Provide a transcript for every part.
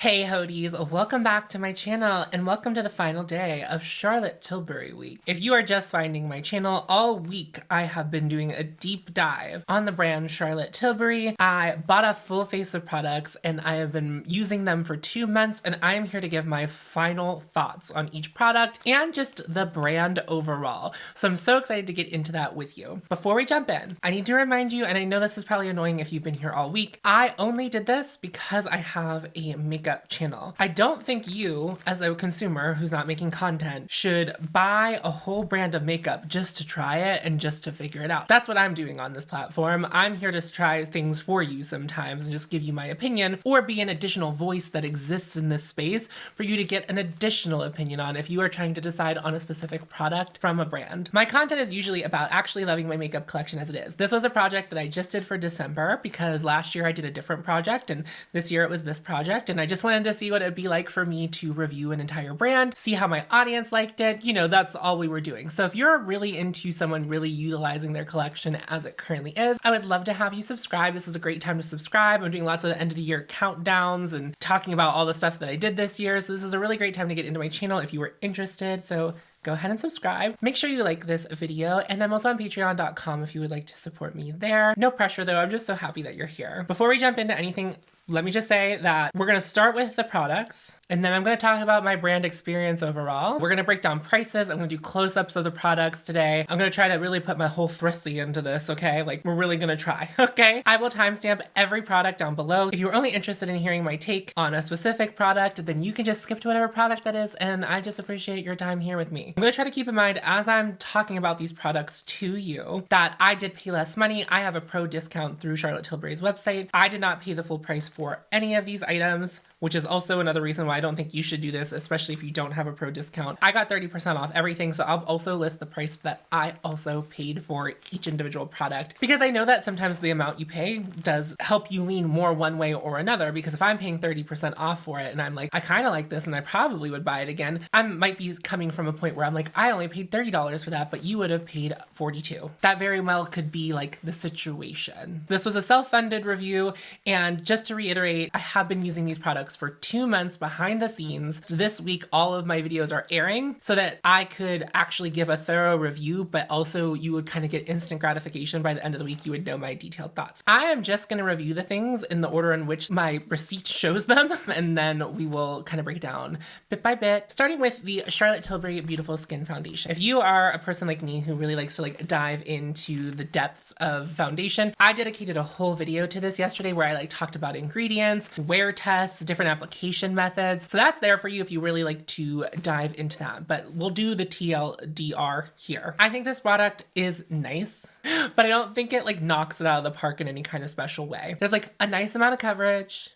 Hey Hodies, welcome back to my channel and welcome to the final day of Charlotte Tilbury week. If you are just finding my channel, all week I have been doing a deep dive on the brand Charlotte Tilbury. I bought a full face of products and I have been using them for 2 months, and I am here to give my final thoughts on each product and just the brand overall. So I'm so excited to get into that with you. Before we jump in, I need to remind you, and I know this is probably annoying if you've been here all week, I only did this because I have a makeup channel. I don't think you, as a consumer who's not making content, should buy a whole brand of makeup just to try it and just to figure it out. That's what I'm doing on this platform. I'm here to try things for you sometimes and just give you my opinion, or be an additional voice that exists in this space for you to get an additional opinion on if you are trying to decide on a specific product from a brand. My content is usually about actually loving my makeup collection as it is. This was a project that I just did for December because last year I did a different project and this year it was this project, and I just wanted to see what it'd be like for me to review an entire brand, see how my audience liked it. You know, that's all we were doing. So if you're really into someone really utilizing their collection as it currently is, I would love to have you subscribe. This is a great time to subscribe. I'm doing lots of end of the year countdowns and talking about all the stuff that I did this year. So this is a really great time to get into my channel if you were interested. So go ahead and subscribe. Make sure you like this video, and I'm also on patreon.com if you would like to support me there. No pressure though, I'm just so happy that you're here. Before we jump into anything, let me just say that we're gonna start with the products, and then I'm gonna talk about my brand experience overall. We're gonna break down prices. I'm gonna do close-ups of the products today. I'm gonna try to really put my whole thrusty into this, okay? Like, we're really gonna try, okay? I will timestamp every product down below. If you're only interested in hearing my take on a specific product, then you can just skip to whatever product that is, and I just appreciate your time here with me. I'm gonna try to keep in mind as I'm talking about these products to you that I did pay less money. I have a pro discount through Charlotte Tilbury's website. I did not pay the full price for any of these items, which is also another reason why I don't think you should do this, especially if you don't have a pro discount. I got 30% off everything, so I'll also list the price that I also paid for each individual product, because I know that sometimes the amount you pay does help you lean more one way or another, because if I'm paying 30% off for it and I'm like, I kind of like this and I probably would buy it again, I might be coming from a point where I'm like, I only paid $30 for that, but you would have paid $42. That very well could be like the situation. This was a self-funded review, and just to reiterate, I have been using these products for 2 months behind the scenes. This week, all of my videos are airing so that I could actually give a thorough review, but also you would kind of get instant gratification. By the end of the week, you would know my detailed thoughts. I am just going to review the things in the order in which my receipt shows them, and then we will kind of break down bit by bit, starting with the Charlotte Tilbury Beautiful Skin Foundation. If you are a person like me who really likes to dive into the depths of foundation, I dedicated a whole video to this yesterday where I talked about ingredients, wear tests, different application methods. So that's there for you if you really like to dive into that, but we'll do the TLDR here. I think this product is nice, but I don't think it knocks it out of the park in any kind of special way. There's a nice amount of coverage,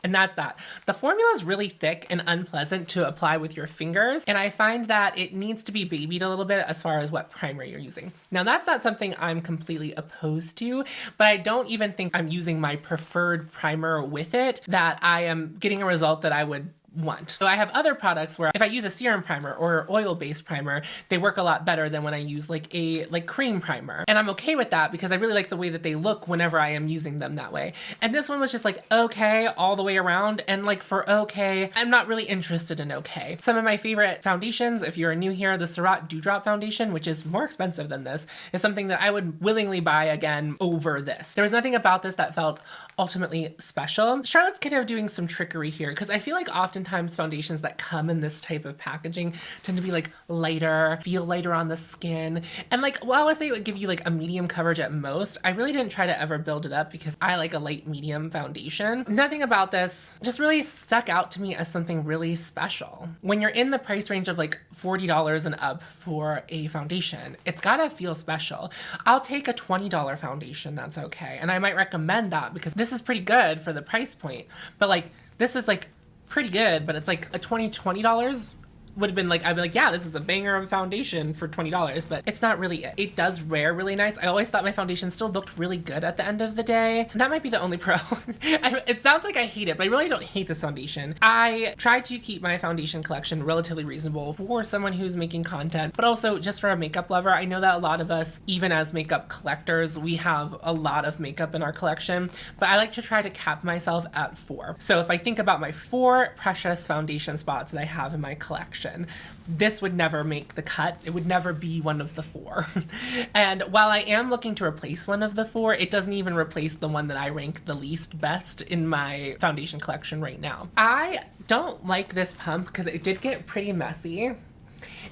and that's that. The formula is really thick and unpleasant to apply with your fingers, and I find that it needs to be babied a little bit as far as what primer you're using. Now, that's not something I'm completely opposed to, but I don't even think I'm using my preferred primer with it, that I am getting a result that I would want. So I have other products where if I use a serum primer or oil-based primer, they work a lot better than when I use a cream primer. And I'm okay with that because I really like the way that they look whenever I am using them that way. And this one was just okay all the way around, and for okay, I'm not really interested in okay. Some of my favorite foundations, if you're new here, the Surratt Dewdrop foundation, which is more expensive than this, is something that I would willingly buy again over this. There was nothing about this that felt ultimately special. Charlotte's kind of doing some trickery here, because I feel like oftentimes foundations that come in this type of packaging tend to be lighter, feel lighter on the skin, and while I say it would give you a medium coverage at most, I really didn't try to ever build it up because I like a light medium foundation. Nothing about this just really stuck out to me as something really special. When you're in the price range of $40 and up for a foundation, it's gotta feel special. I'll take a $20 foundation, that's okay, and I might recommend that because this is pretty good for the price point, but this is pretty good, but it's a $20. would have been like, I'd be like, yeah, this is a banger of a foundation for $20, but it's not really it. It does wear really nice. I always thought my foundation still looked really good at the end of the day. That might be the only pro. It sounds like I hate it, but I really don't hate this foundation. I try to keep my foundation collection relatively reasonable for someone who's making content, but also just for a makeup lover. I know that a lot of us, even as makeup collectors, we have a lot of makeup in our collection, but I like to try to cap myself at 4. So if I think about my 4 precious foundation spots that I have in my collection, this would never make the cut. It would never be one of the 4. And while I am looking to replace one of the 4, it doesn't even replace the one that I rank the least best in my foundation collection right now. I don't like this pump because it did get pretty messy.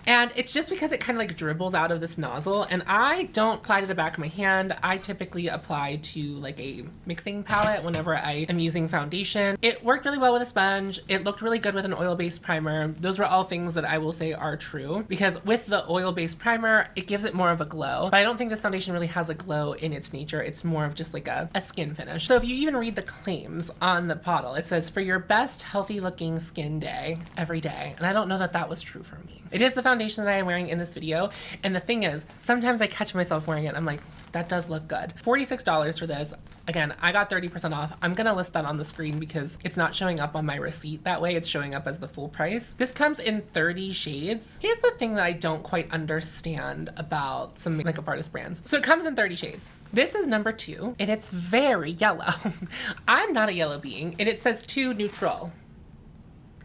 And it's just because it kind of like dribbles out of this nozzle, and I don't apply to the back of my hand. I typically apply to like a mixing palette whenever I am using foundation. It worked really well with a sponge. It looked really good with an oil-based primer. Those were all things that I will say are true, because with the oil-based primer, it gives it more of a glow. But I don't think this foundation really has a glow in its nature. It's more of just like a skin finish. So if you even read the claims on the bottle, it says, for your best healthy looking skin day, every day. And I don't know that that was true for me. It is the foundation that I am wearing in this video, and the thing is, sometimes I catch myself wearing it, I'm like, that does look good. $46 for this. Again, I got 30% off. I'm gonna list that on the screen because it's not showing up on my receipt that way. It's showing up as the full price. This comes in 30 shades. Here's the thing that I don't quite understand about some makeup artist brands. So it comes in 30 shades. This is number 2, and it's very yellow. I'm not a yellow being, and it says 2 neutral.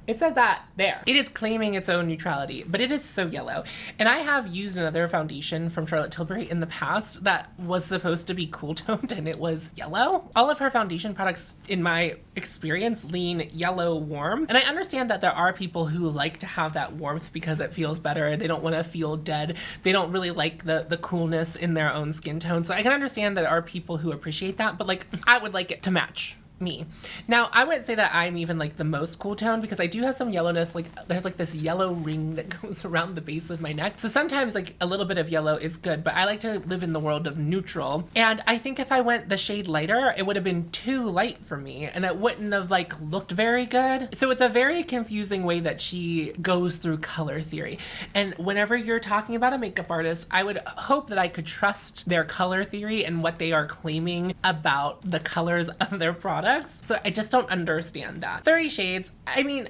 It says that there. It is claiming its own neutrality, but it is so yellow. And I have used another foundation from Charlotte Tilbury in the past that was supposed to be cool toned, and it was yellow. All of her foundation products, in my experience, lean yellow warm. And I understand that there are people who like to have that warmth because it feels better. They don't want to feel dead. They don't really like the coolness in their own skin tone. So I can understand that there are people who appreciate that, but like, I would like it to match me. Now, I wouldn't say that I'm even like the most cool tone, because I do have some yellowness. Like there's like this yellow ring that goes around the base of my neck. So sometimes like a little bit of yellow is good, but I like to live in the world of neutral. And I think if I went the shade lighter, it would have been too light for me, and it wouldn't have like looked very good. So it's a very confusing way that she goes through color theory. And whenever you're talking about a makeup artist, I would hope that I could trust their color theory and what they are claiming about the colors of their products. So I just don't understand that. 30 shades, I mean,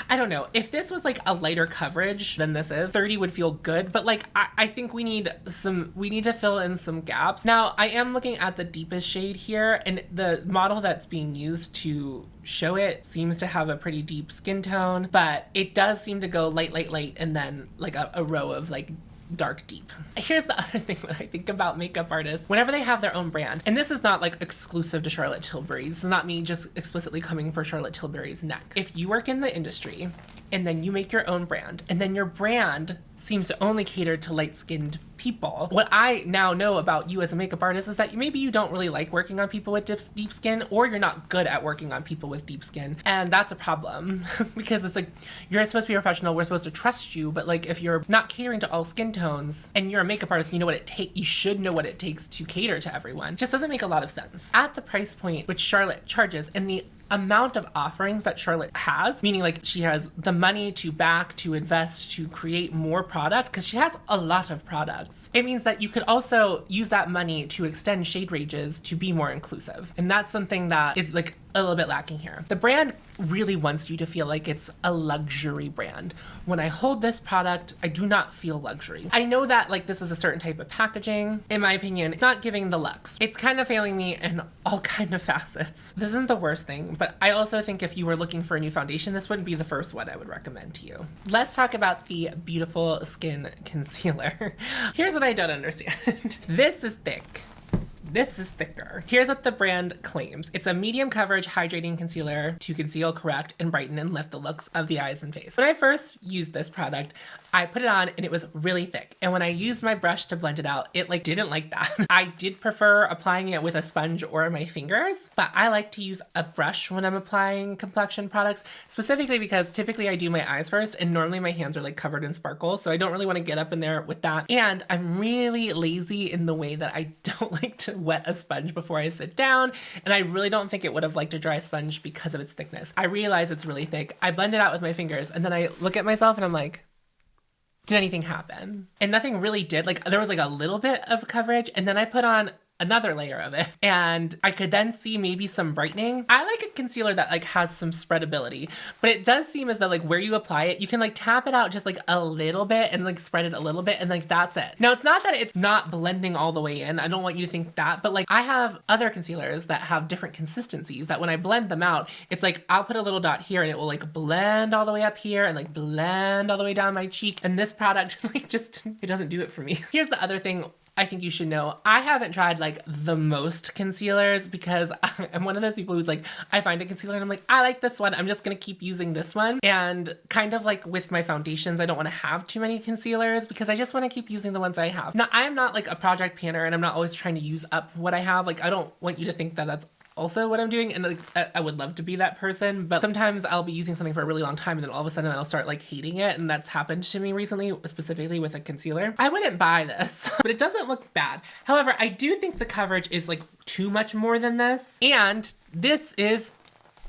I don't know. If this was like a lighter coverage than this is, 30 would feel good, but like, I think we need to fill in some gaps. Now, I am looking at the deepest shade here, and the model that's being used to show it seems to have a pretty deep skin tone, but it does seem to go light, light, light, and then like a row of like dark deep. Here's the other thing when I think about makeup artists, whenever they have their own brand, and this is not like exclusive to Charlotte Tilbury, this is not me just explicitly coming for Charlotte Tilbury's neck. If you work in the industry and then you make your own brand, and then your brand seems to only cater to light-skinned people, what I now know about you as a makeup artist is that maybe you don't really like working on people with deep skin, or you're not good at working on people with deep skin, and that's a problem. Because it's like, you're supposed to be a professional, we're supposed to trust you, but like if you're not catering to all skin tones and you're a makeup artist, you know what you should know what it takes to cater to everyone. It just doesn't make a lot of sense. At the price point which Charlotte charges, and the amount of offerings that Charlotte has, meaning like she has the money to back, to invest, to create more product, because she has a lot of products. It means that you could also use that money to extend shade ranges to be more inclusive. And that's something that is like a little bit lacking here. The brand really wants you to feel like it's a luxury brand. When I hold this product, I do not feel luxury. I know that like this is a certain type of packaging. In my opinion, it's not giving the luxe. It's kind of failing me in all kind of facets. This isn't the worst thing, but I also think if you were looking for a new foundation, this wouldn't be the first one I would recommend to you. Let's talk about the Beautiful Skin Concealer. Here's what I don't understand. This is thick. This is thicker. Here's what the brand claims. It's a medium coverage hydrating concealer to conceal, correct, and brighten and lift the looks of the eyes and face. When I first used this product, I put it on and it was really thick. And when I used my brush to blend it out, it like didn't like that. I did prefer applying it with a sponge or my fingers, but I like to use a brush when I'm applying complexion products, specifically because typically I do my eyes first, and normally my hands are like covered in sparkle. So I don't really want to get up in there with that. And I'm really lazy in the way that I don't like to wet a sponge before I sit down. And I really don't think it would have liked a dry sponge because of its thickness. I realize it's really thick. I blend it out with my fingers, and then I look at myself and I'm like, did anything happen? And nothing really did. Like, there was like a little bit of coverage, and then I put on another layer of it, and I could then see maybe some brightening. I like a concealer that like has some spreadability, but it does seem as though like where you apply it, you can like tap it out just like a little bit and like spread it a little bit, and like that's it. Now, it's not that it's not blending all the way in. I don't want you to think that, but like I have other concealers that have different consistencies that when I blend them out, it's like I'll put a little dot here and it will like blend all the way up here and like blend all the way down my cheek. And this product like just, it doesn't do it for me. Here's the other thing I think you should know. I haven't tried like the most concealers because I'm one of those people who's like, I find a concealer and I'm like, I like this one, I'm just gonna keep using this one. And kind of like with my foundations, I don't want to have too many concealers because I just want to keep using the ones I have. Now, I am not like a project panner and I'm not always trying to use up what I have. Like, I don't want you to think that that's also what I'm doing, and like I would love to be that person, but sometimes I'll be using something for a really long time and then all of a sudden I'll start like hating it, and that's happened to me recently, specifically with a concealer. I wouldn't buy this, but it doesn't look bad. However, I do think the coverage is like too much more than this, and this is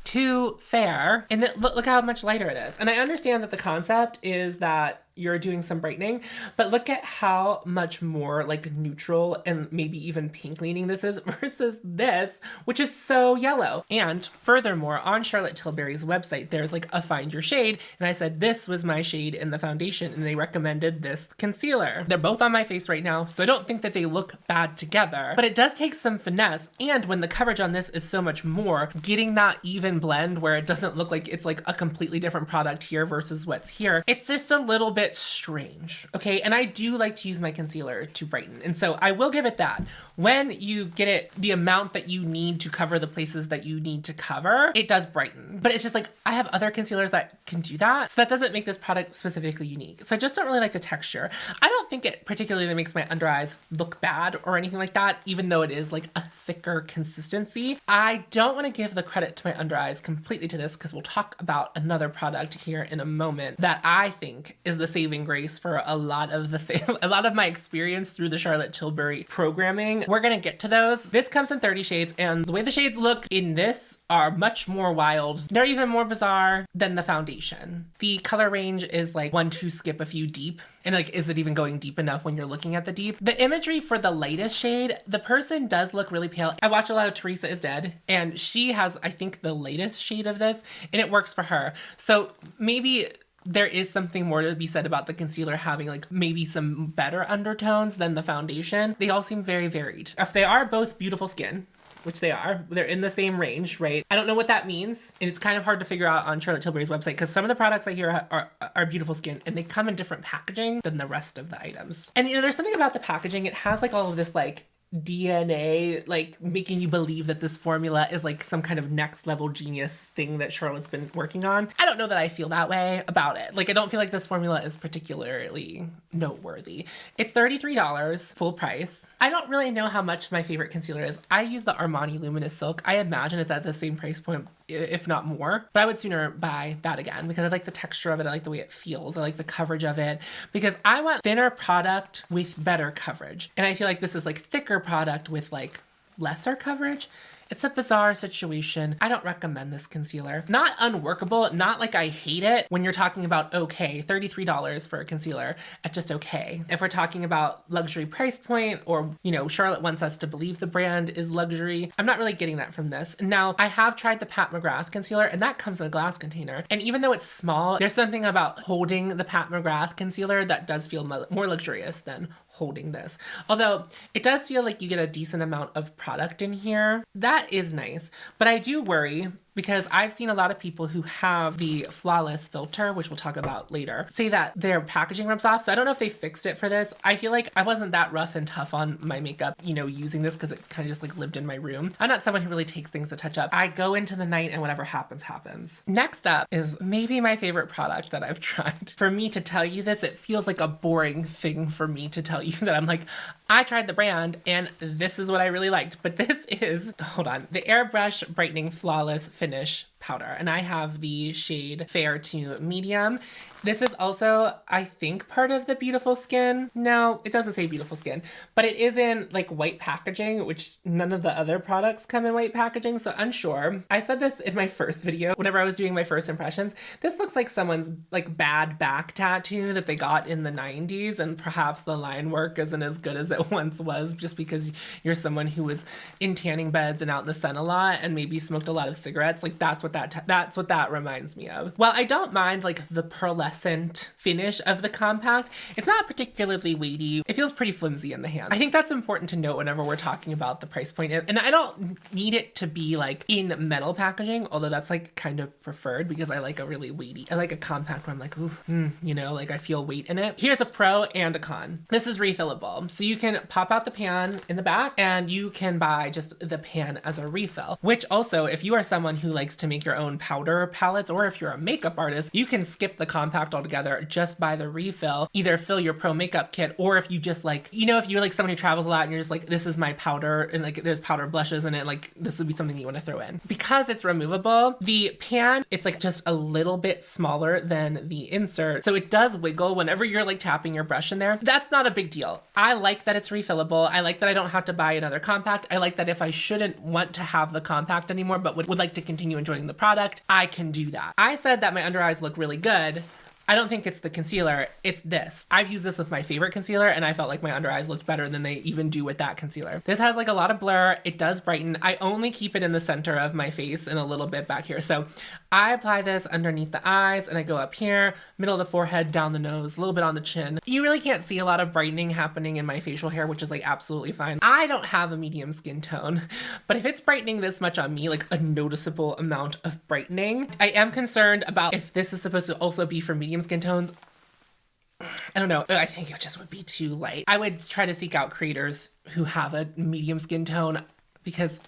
too fair, and look how much lighter it is. And I understand that the concept is that you're doing some brightening, but look at how much more like neutral and maybe even pink leaning this is versus this, which is so yellow. And furthermore, on Charlotte Tilbury's website, there's like a find your shade. And I said, this was my shade in the foundation, and they recommended this concealer. They're both on my face right now, so I don't think that they look bad together, but it does take some finesse. And when the coverage on this is so much more, getting that even blend where it doesn't look like it's like a completely different product here versus what's here, it's just a little bit strange, okay? And I do like to use my concealer to brighten, and so I will give it that. When you get it the amount that you need to cover the places that you need to cover, it does brighten. But it's just like, I have other concealers that can do that, so that doesn't make this product specifically unique. So I just don't really like the texture. I don't think it particularly makes my under eyes look bad or anything like that, even though it is like a thicker consistency. I don't want to give the credit to my under eyes completely to this, because we'll talk about another product here in a moment that I think is the saving grace for a lot of my experience through the Charlotte Tilbury programming. We're gonna get to those. This comes in 30 shades, and the way the shades look in this are much more wild. They're even more bizarre than the foundation. The color range is like 1, 2, skip a few deep. And like, is it even going deep enough when you're looking at the deep? The imagery for the lightest shade, the person does look really pale. I watch a lot of Teresa is Dead, and she has, I think, the lightest shade of this, and it works for her. So maybe there is something more to be said about the concealer having like maybe some better undertones than the foundation. They all seem very varied. If they are both beautiful skin, which they are, they're in the same range, right? I don't know what that means, and it's kind of hard to figure out on Charlotte Tilbury's website, because some of the products I hear are beautiful skin, and they come in different packaging than the rest of the items. And you know, there's something about the packaging. It has like all of this like DNA, like making you believe that this formula is like some kind of next level genius thing that Charlotte's been working on. I don't know that I feel that way about it. Like, I don't feel like this formula is particularly noteworthy. It's $33 full price. I don't really know how much my favorite concealer is. I use the Armani Luminous Silk. I imagine it's at the same price point, if not more, but I would sooner buy that again because I like the texture of it. I like the way it feels. I like the coverage of it, because I want thinner product with better coverage. And I feel like this is like thicker product with like lesser coverage. It's a bizarre situation. I don't recommend this concealer. Not unworkable, not like I hate it. When you're talking about okay, $33 for a concealer at just okay. If we're talking about luxury price point, or, you know, Charlotte wants us to believe the brand is luxury, I'm not really getting that from this. Now, I have tried the Pat McGrath concealer, and that comes in a glass container. And even though it's small, there's something about holding the Pat McGrath concealer that does feel more luxurious than holding this. Although it does feel like you get a decent amount of product in here. That is nice, but I do worry, because I've seen a lot of people who have the Flawless filter, which we'll talk about later, say that their packaging rubs off. So I don't know if they fixed it for this. I feel like I wasn't that rough and tough on my makeup, you know, using this, because it kind of just like lived in my room. I'm not someone who really takes things to touch up. I go into the night and whatever happens, happens. Next up is maybe my favorite product that I've tried. For me to tell you this, it feels like a boring thing for me to tell you that I'm like, I tried the brand and this is what I really liked. But this is, hold on, the Airbrush Brightening Flawless finish powder, and I have the shade Fair to Medium. This is also, I think, part of the Beautiful Skin. No, it doesn't say Beautiful Skin, but it is in like white packaging, which none of the other products come in white packaging, so unsure. I said this in my first video, whenever I was doing my first impressions. This looks like someone's like bad back tattoo that they got in the 90s, and perhaps the line work isn't as good as it once was, just because you're someone who was in tanning beds and out in the sun a lot and maybe smoked a lot of cigarettes. Like that's what that reminds me of. While I don't mind like the pearlescent finish of the compact, it's not particularly weighty. It feels pretty flimsy in the hand. I think that's important to note whenever we're talking about the price point. And I don't need it to be like in metal packaging, although that's like kind of preferred because I like a really weighty, I like a compact where I'm like, ooh, you know, like I feel weight in it. Here's a pro and a con. This is refillable. So you can pop out the pan in the back and you can buy just the pan as a refill, which also, if you are someone who likes to make your own powder palettes, or if you're a makeup artist, you can skip the compact altogether, just buy the refill, either fill your pro makeup kit, or if you just like, you know, if you're like someone who travels a lot and you're just like, this is my powder, and like there's powder blushes in it, like this would be something you want to throw in. Because it's removable, the pan, it's like just a little bit smaller than the insert, so it does wiggle whenever you're like tapping your brush in there. That's not a big deal. I like that it's refillable. I like that I don't have to buy another compact. I like that if I shouldn't want to have the compact anymore but would like to continue enjoying the product, I can do that. I said that my under eyes look really good. I don't think it's the concealer, it's this. I've used this with my favorite concealer and I felt like my under eyes looked better than they even do with that concealer. This has like a lot of blur, it does brighten. I only keep it in the center of my face and a little bit back here. So I apply this underneath the eyes and I go up here, middle of the forehead, down the nose, a little bit on the chin. You really can't see a lot of brightening happening in my facial hair, which is like absolutely fine. I don't have a medium skin tone, but if it's brightening this much on me, like a noticeable amount of brightening, I am concerned about if this is supposed to also be for medium skin tones. I don't know. I think it just would be too light. I would try to seek out creators who have a medium skin tone because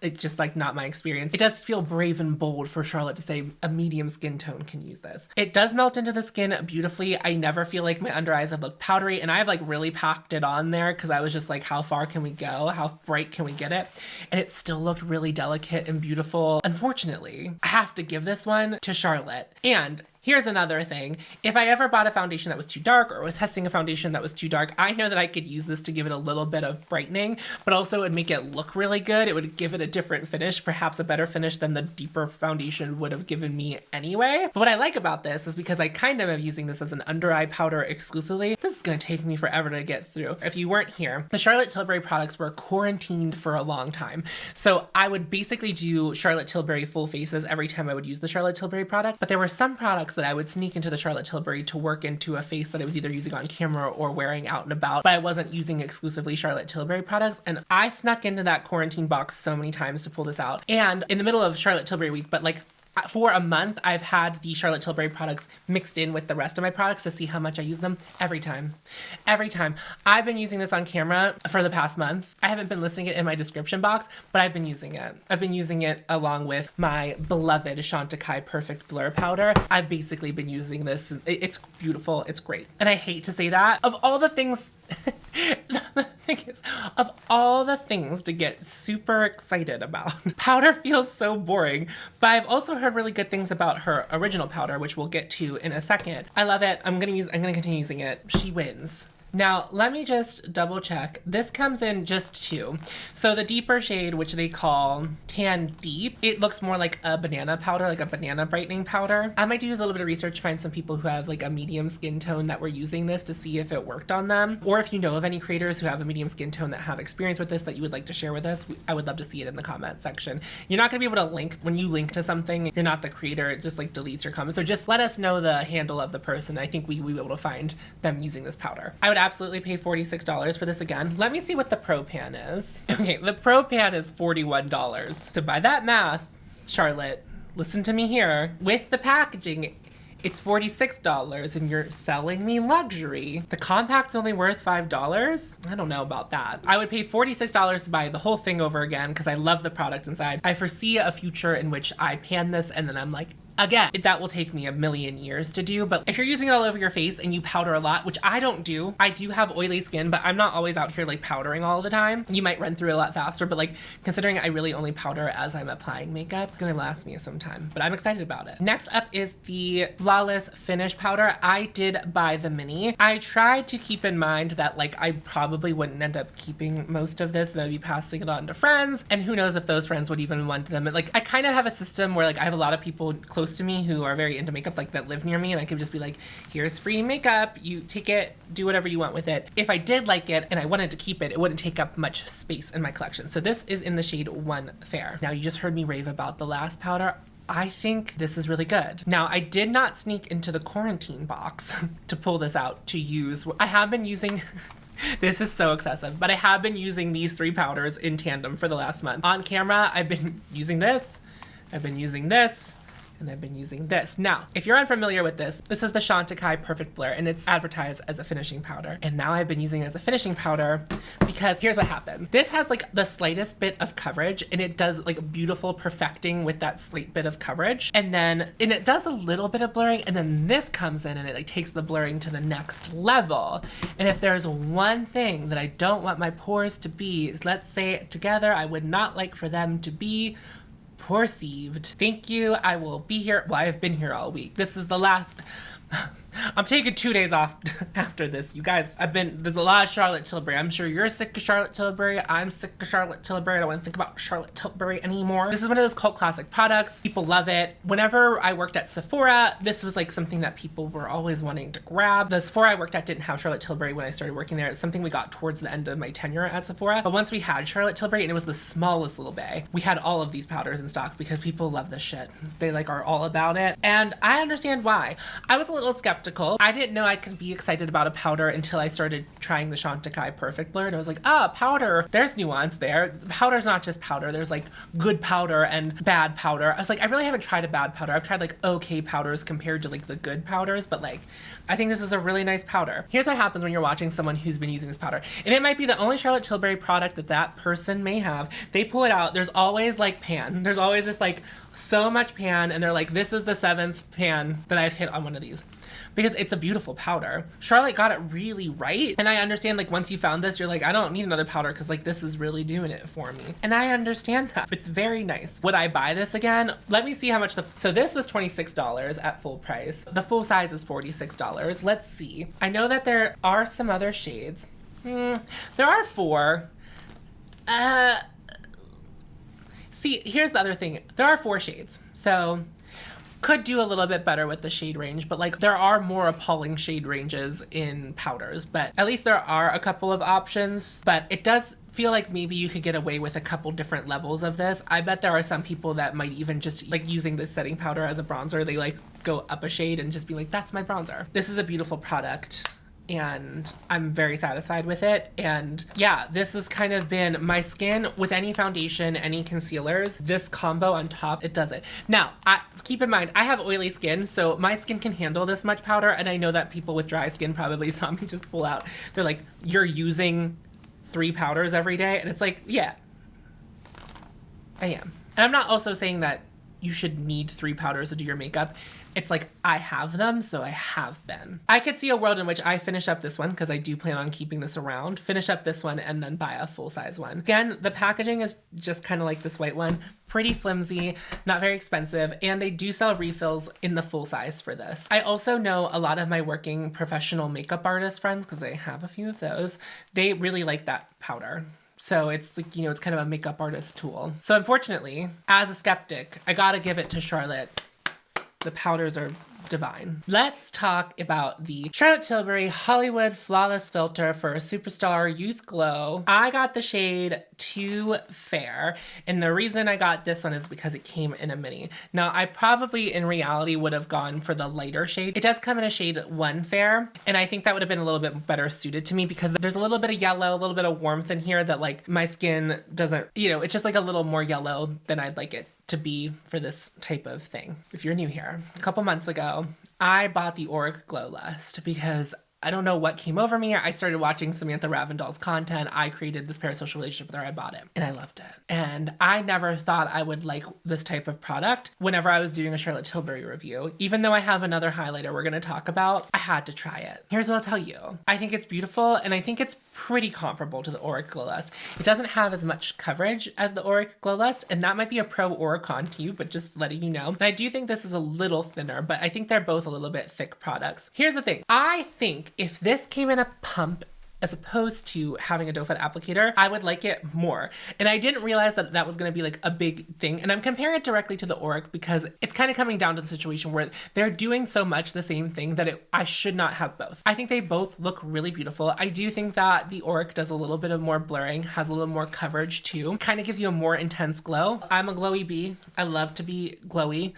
it's just like not my experience. It does feel brave and bold for Charlotte to say a medium skin tone can use this. It does melt into the skin beautifully. I never feel like my under eyes have looked powdery, and I've like really packed it on there because I was just like, how far can we go? How bright can we get it? And it still looked really delicate and beautiful. Unfortunately, I have to give this one to Charlotte. And here's another thing. If I ever bought a foundation that was too dark or was testing a foundation that was too dark, I know that I could use this to give it a little bit of brightening, but also it would make it look really good. It would give it a different finish, perhaps a better finish than the deeper foundation would have given me anyway. But what I like about this is because I kind of am using this as an under eye powder exclusively, this is gonna take me forever to get through. If you weren't here, the Charlotte Tilbury products were quarantined for a long time. So I would basically do Charlotte Tilbury full faces every time I would use the Charlotte Tilbury product, but there were some products that I would sneak into the Charlotte Tilbury to work into a face that I was either using on camera or wearing out and about, but I wasn't using exclusively Charlotte Tilbury products. And I snuck into that quarantine box so many times to pull this out. And in the middle of Charlotte Tilbury week, but like for a month, I've had the Charlotte Tilbury products mixed in with the rest of my products to see how much I use them every time. Every time. I've been using this on camera for the past month. I haven't been listing it in my description box, but I've been using it. I've been using it along with my beloved Chantecaille Perfect Blur Powder. I've basically been using this. It's beautiful. It's great. And I hate to say that. Of all the things, the thing is, of all the things to get super excited about, powder feels so boring, but I've also heard really good things about her original powder, which we'll get to in a second. I love it. I'm gonna continue using it. She wins. Now, let me just double check. This comes in just two. So the deeper shade, which they call Tan Deep, it looks more like a banana powder, like a banana brightening powder. I might do a little bit of research to find some people who have like a medium skin tone that were using this to see if it worked on them. Or if you know of any creators who have a medium skin tone that have experience with this that you would like to share with us, I would love to see it in the comment section. You're not gonna be able to link, when you link to something, you're not the creator, it just like deletes your comments. So just let us know the handle of the person. I think we will be able to find them using this powder. I would absolutely pay $46 for this again. Let me see what the Pro Pan is. Okay, the Pro Pan is $41. So by that math, Charlotte, listen to me here. With the packaging, it's $46 and you're selling me luxury. The compact's only worth $5? I don't know about that. I would pay $46 to buy the whole thing over again because I love the product inside. I foresee a future in which I pan this and then I'm like, Again, that will take me a million years to do, but if you're using it all over your face and you powder a lot, which I don't do, I do have oily skin, but I'm not always out here like powdering all the time. You might run through it a lot faster, but like considering I really only powder as I'm applying makeup, it's gonna last me some time, but I'm excited about it. Next up is the Flawless Finish Powder. I did buy the mini. I tried to keep in mind that like I probably wouldn't end up keeping most of this and I'd be passing it on to friends, and who knows if those friends would even want them. But like I kind of have a system where like I have a lot of people close to me who are very into makeup, like that live near me, and I can just be like, here's free makeup, you take it, do whatever you want with it. If I did like it and I wanted to keep it, it wouldn't take up much space in my collection. So this is in the shade 1 Fair. Now you just heard me rave about the last powder. I think this is really good. Now, I did not sneak into the quarantine box to pull this out to use. I have been using, this is so excessive, but I have been using these 3 powders in tandem for the last month. On camera, I've been using this, I've been using this, and I've been using this. Now, if you're unfamiliar with this, this is the Chantecaille Perfect Blur, and it's advertised as a finishing powder. And now I've been using it as a finishing powder because here's what happens. This has like the slightest bit of coverage, and it does like beautiful perfecting with that slight bit of coverage. And it does a little bit of blurring, and then this comes in and it like takes the blurring to the next level. And if there's one thing that I don't want my pores to be, is let's say it together, I would not like for them to be perceived. Thank you. I will be here. Well, I've been here all week. This is the last. I'm taking 2 days off after this. You guys, there's a lot of Charlotte Tilbury. I'm sure you're sick of Charlotte Tilbury. I'm sick of Charlotte Tilbury. I don't want to think about Charlotte Tilbury anymore. This is one of those cult classic products. People love it. Whenever I worked at Sephora, this was like something that people were always wanting to grab. The Sephora I worked at didn't have Charlotte Tilbury when I started working there. It's something we got towards the end of my tenure at Sephora. But once we had Charlotte Tilbury, and it was the smallest little bay, we had all of these powders in stock because people love this shit. They like are all about it. And I understand why. I was a little skeptical. I didn't know I could be excited about a powder until I started trying the Chantecaille Perfect Blur, and I was like, powder, there's nuance there. Powder's not just powder. There's like good powder and bad powder. I was like, I really haven't tried a bad powder. I've tried like okay powders compared to like the good powders, but like I think this is a really nice powder. Here's what happens when you're watching someone who's been using this powder, and it might be the only Charlotte Tilbury product that person may have. They pull it out. There's always like pan. There's always just like so much pan, and they're like, this is the 7th pan that I've hit on one of these. Because it's a beautiful powder. Charlotte got it really right. And I understand like once you found this, you're like, I don't need another powder because like this is really doing it for me. And I understand that. It's very nice. Would I buy this again? Let me see how much so this was $26 at full price. The full size is $46. Let's see. I know that there are some other shades. There are 4. See, here's the other thing. There are 4 shades. So could do a little bit better with the shade range, but like there are more appalling shade ranges in powders, but at least there are a couple of options. But it does feel like maybe you could get away with a couple different levels of this. I bet there are some people that might even just like using this setting powder as a bronzer. They like go up a shade and just be like, that's my bronzer. This is a beautiful product, and I'm very satisfied with it. And yeah, this has kind of been my skin with any foundation, any concealers, this combo on top, it does it. Now, keep in mind, I have oily skin, so my skin can handle this much powder, and I know that people with dry skin probably saw me just pull out. They're like, you're using 3 powders every day? And it's like, yeah, I am. And I'm not also saying that you should need 3 powders to do your makeup. It's like, I have them, so I have been. I could see a world in which I finish up this one, because I do plan on keeping this around, finish up this one, and then buy a full-size one. Again, the packaging is just kind of like this white one. Pretty flimsy, not very expensive, and they do sell refills in the full size for this. I also know a lot of my working professional makeup artist friends, because I have a few of those, they really like that powder. So it's like, you know, it's kind of a makeup artist tool. So unfortunately, as a skeptic, I gotta give it to Charlotte. The powders are divine. Let's talk about the Charlotte Tilbury Hollywood Flawless Filter for a Superstar Youth Glow. I got the shade 2 Fair, and the reason I got this one is because it came in a mini. Now, I probably in reality would have gone for the lighter shade. It does come in a shade 1 Fair, and I think that would have been a little bit better suited to me because there's a little bit of yellow, a little bit of warmth in here that like my skin doesn't, you know, it's just like a little more yellow than I'd like it to be for this type of thing. If you're new here, a couple months ago, I bought the Auric Glow Lust because I don't know what came over me. I started watching Samantha Ravindall's content. I created this parasocial relationship with her. I bought it and I loved it. And I never thought I would like this type of product whenever I was doing a Charlotte Tilbury review. Even though I have another highlighter we're going to talk about, I had to try it. Here's what I'll tell you. I think it's beautiful and I think it's pretty comparable to the Auric Glow Lust. It doesn't have as much coverage as the Auric Glow Lust, and that might be a pro or a con to you, but just letting you know. And I do think this is a little thinner, but I think they're both a little bit thick products. Here's the thing. I think if this came in a pump as opposed to having a doe foot applicator, I would like it more. And I didn't realize that that was going to be like a big thing. And I'm comparing it directly to the Auric because it's kind of coming down to the situation where they're doing so much the same thing that I should not have both. I think they both look really beautiful. I do think that the Auric does a little bit of more blurring, has a little more coverage too, kind of gives you a more intense glow. I'm a glowy bee. I love to be glowy.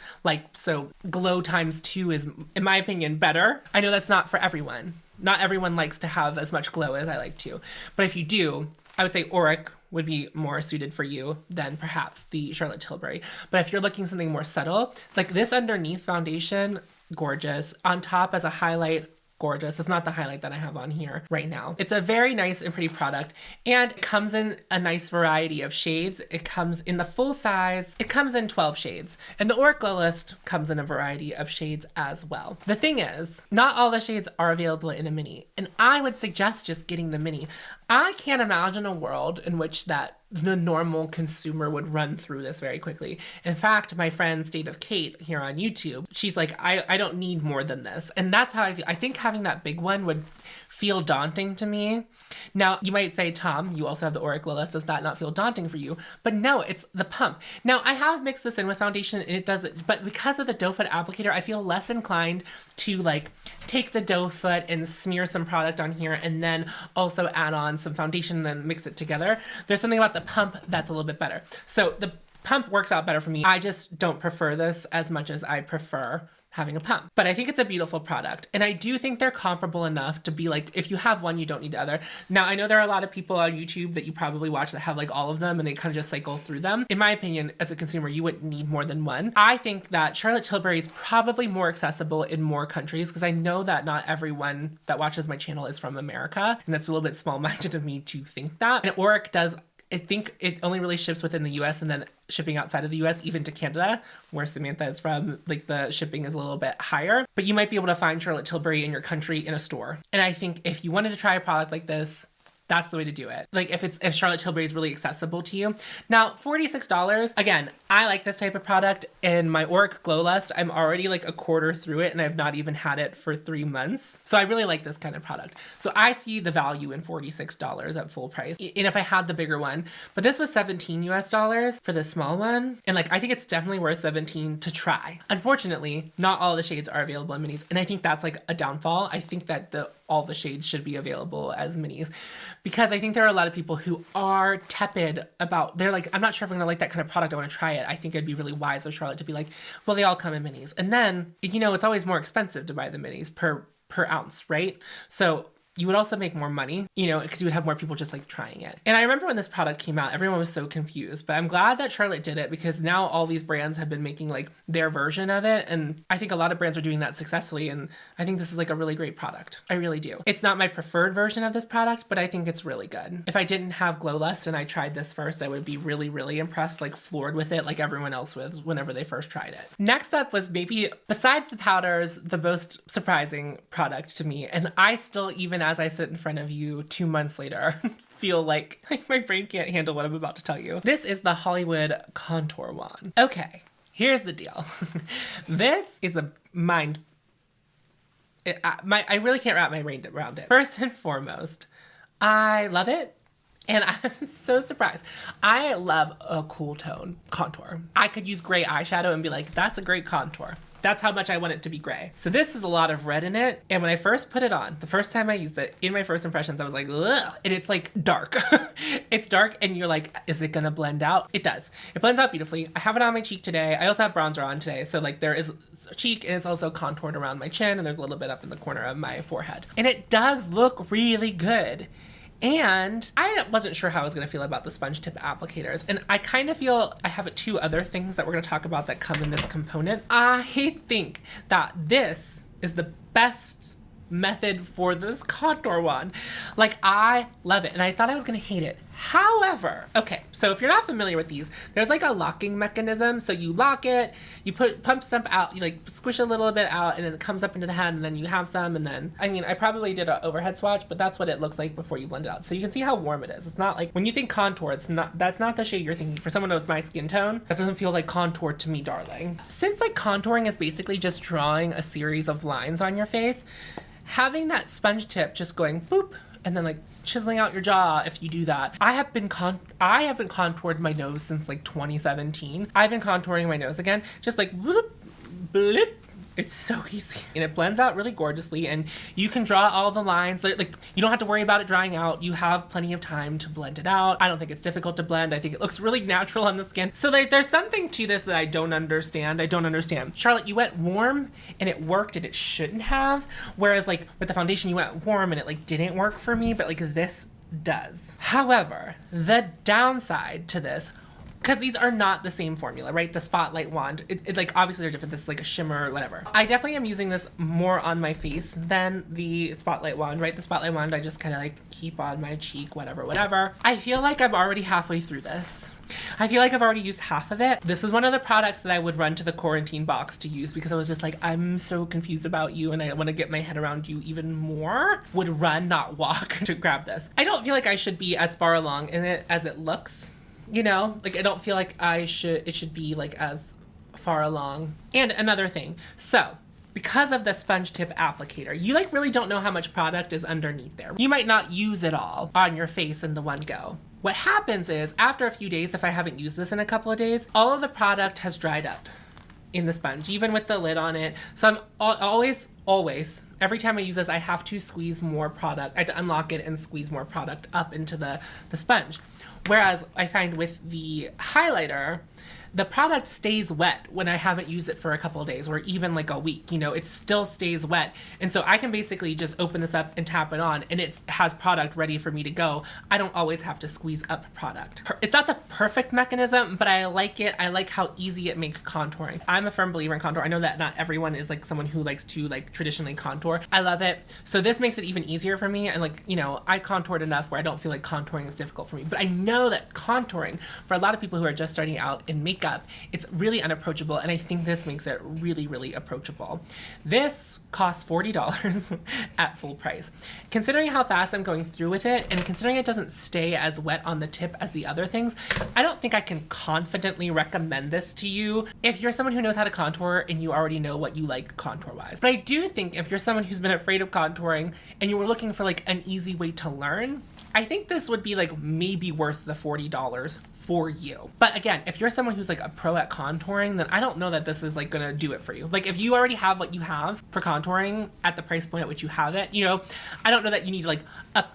So glow times 2 is, in my opinion, better. I know that's not for everyone. Not everyone likes to have as much glow as I like to. But if you do, I would say Auric would be more suited for you than perhaps the Charlotte Tilbury. But if you're looking something more subtle, like this underneath foundation, gorgeous. On top as a highlight, gorgeous. It's not the highlight that I have on here right now. It's a very nice and pretty product, and it comes in a nice variety of shades. It comes in the full size. It comes in 12 shades, and the Auric Glow Lust comes in a variety of shades as well. The thing is, not all the shades are available in a mini, and I would suggest just getting the mini. I can't imagine a world in which that the normal consumer would run through this very quickly. In fact, my friend State of Kate here on YouTube, she's like, I don't need more than this. And that's how I feel. I think having that big one would feel daunting to me. Now, you might say, Tom, you also have the Auric Glow Lust. Does that not feel daunting for you? But no, it's the pump. Now, I have mixed this in with foundation and it doesn't, but because of the doe foot applicator, I feel less inclined to like take the doe foot and smear some product on here and then also add on some foundation and mix it together. There's something about the pump that's a little bit better. So the pump works out better for me. I just don't prefer this as much as I prefer having a pump. But I think it's a beautiful product. And I do think they're comparable enough to be like, if you have one, you don't need the other. Now, I know there are a lot of people on YouTube that you probably watch that have like all of them and they kind of just cycle through them. In my opinion, as a consumer, you wouldn't need more than one. I think that Charlotte Tilbury is probably more accessible in more countries because I know that not everyone that watches my channel is from America. And that's a little bit small-minded of me to think that. And Auric does, I think it only really ships within the US and then shipping outside of the US, even to Canada, where Samantha is from, like the shipping is a little bit higher. But you might be able to find Charlotte Tilbury in your country in a store. And I think if you wanted to try a product like this, that's the way to do it. Like if Charlotte Tilbury is really accessible to you. Now, $46, again, I like this type of product. In my Auric Glow Lust, I'm already like a quarter through it and I've not even had it for 3 months. So I really like this kind of product. So I see the value in $46 at full price. And if I had the bigger one, but this was $17 US for the small one. And like, I think it's definitely worth $17 to try. Unfortunately, not all the shades are available in minis. And I think that's like a downfall. I think that all the shades should be available as minis because I think there are a lot of people who are tepid about, they're like, I'm not sure if I'm gonna like that kind of product. I wanna try it. I think it'd be really wise of Charlotte to be like, well, they all come in minis. And then, you know, it's always more expensive to buy the minis per ounce, right? So you would also make more money, you know, because you would have more people just like trying it. And I remember when this product came out, everyone was so confused, but I'm glad that Charlotte did it because now all these brands have been making like their version of it. And I think a lot of brands are doing that successfully. And I think this is like a really great product. I really do. It's not my preferred version of this product, but I think it's really good. If I didn't have Glow Lust and I tried this first, I would be really, really impressed, like floored with it like everyone else was whenever they first tried it. Next up was maybe, besides the powders, the most surprising product to me. And I still, even as I sit in front of you 2 months later, feel like my brain can't handle what I'm about to tell you. This is the Hollywood Contour Wand. Okay, here's the deal. This is a mind... I really can't wrap my brain around it. First and foremost, I love it. And I'm so surprised. I love a cool tone contour. I could use gray eyeshadow and be like, that's a great contour. That's how much I want it to be gray. So this is a lot of red in it. And when I first put it on, the first time I used it, in my first impressions, I was like, ugh. And it's like dark. It's dark and you're like, is it gonna blend out? It does. It blends out beautifully. I have it on my cheek today. I also have bronzer on today. So like there is a cheek and it's also contoured around my chin and there's a little bit up in the corner of my forehead. And it does look really good. And I wasn't sure how I was going to feel about the sponge tip applicators. And I kind of feel I have 2 other things that we're going to talk about that come in this component. I think that this is the best method for this contour one. Like, I love it, and I thought I was gonna hate it. However, okay, so if you're not familiar with these, there's like a locking mechanism. So you lock it, you pump some out, you like squish a little bit out, and then it comes up into the hand, and then you have some, and then, I mean, I probably did an overhead swatch, but that's what it looks like before you blend it out. So you can see how warm it is. It's not like, when you think contour, that's not the shade you're thinking. For someone with my skin tone, that doesn't feel like contour to me, darling. Since like contouring is basically just drawing a series of lines on your face, having that sponge tip just going boop, and then like chiseling out your jaw if you do that. I haven't contoured my nose since like 2017. I've been contouring my nose again, just like bloop, bloop. It's so easy, and it blends out really gorgeously, and you can draw all the lines. Like, you don't have to worry about it drying out. You have plenty of time to blend it out. I don't think it's difficult to blend. I think it looks really natural on the skin. So there's something to this that I don't understand. Charlotte, you went warm and it worked and it shouldn't have. Whereas like with the foundation, you went warm and it like didn't work for me, but like this does. However, the downside to this, because these are not the same formula, right? The Spotlight Wand, it like, obviously they're different. This is like a shimmer or whatever. I definitely am using this more on my face than the Spotlight Wand, right? The Spotlight Wand, I just kind of like keep on my cheek, whatever. I feel like I'm already halfway through this. I feel like I've already used half of it. This is one of the products that I would run to the quarantine box to use because I was just like, I'm so confused about you and I want to get my head around you even more. Would run, not walk, to grab this. I don't feel like I should be as far along in it as it looks. You know, like I don't feel like it should be like as far along. And another thing, so because of the sponge tip applicator, you like really don't know how much product is underneath there. You might not use it all on your face in the one go. What happens is after a few days, if I haven't used this in a couple of days, all of the product has dried up in the sponge, even with the lid on it. So I'm always, every time I use this, I have to squeeze more product. I have to unlock it and squeeze more product up into the sponge. Whereas I find with the highlighter, the product stays wet when I haven't used it for a couple of days or even like a week, you know, it still stays wet. And so I can basically just open this up and tap it on and it has product ready for me to go. I don't always have to squeeze up product. It's not the perfect mechanism, but I like it. I like how easy it makes contouring. I'm a firm believer in contour. I know that not everyone is like someone who likes to like traditionally contour. I love it. So this makes it even easier for me. And like, you know, I contoured enough where I don't feel like contouring is difficult for me, but I know that contouring for a lot of people who are just starting out in makeup, it's really unapproachable, and I think this makes it really, really approachable. This costs $40 at full price. Considering how fast I'm going through with it, and considering it doesn't stay as wet on the tip as the other things, I don't think I can confidently recommend this to you if you're someone who knows how to contour and you already know what you like contour-wise. But I do think if you're someone who's been afraid of contouring and you were looking for like an easy way to learn, I think this would be like maybe worth the $40 for you. But again, if you're someone who's like a pro at contouring, then I don't know that this is like gonna do it for you. Like if you already have what you have for contouring at the price point at which you have it, you know, I don't know that you need to like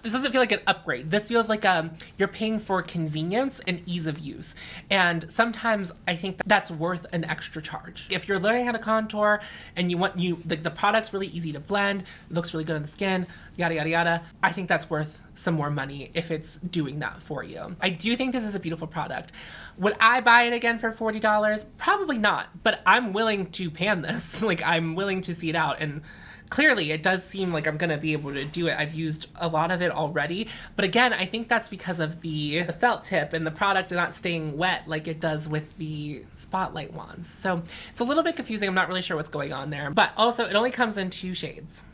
this doesn't feel like an upgrade. This feels like you're paying for convenience and ease of use. And sometimes I think that's worth an extra charge. If you're learning how to contour and the product's really easy to blend, it looks really good on the skin, yada, yada, yada, I think that's worth some more money if it's doing that for you. I do think this is a beautiful product. Would I buy it again for $40? Probably not, but I'm willing to pan this. Like I'm willing to see it out, and clearly it does seem like I'm gonna be able to do it. I've used a lot of it already, but again, I think that's because of the felt tip and the product not staying wet like it does with the Spotlight wands. So it's a little bit confusing. I'm not really sure what's going on there, but also it only comes in 2 shades.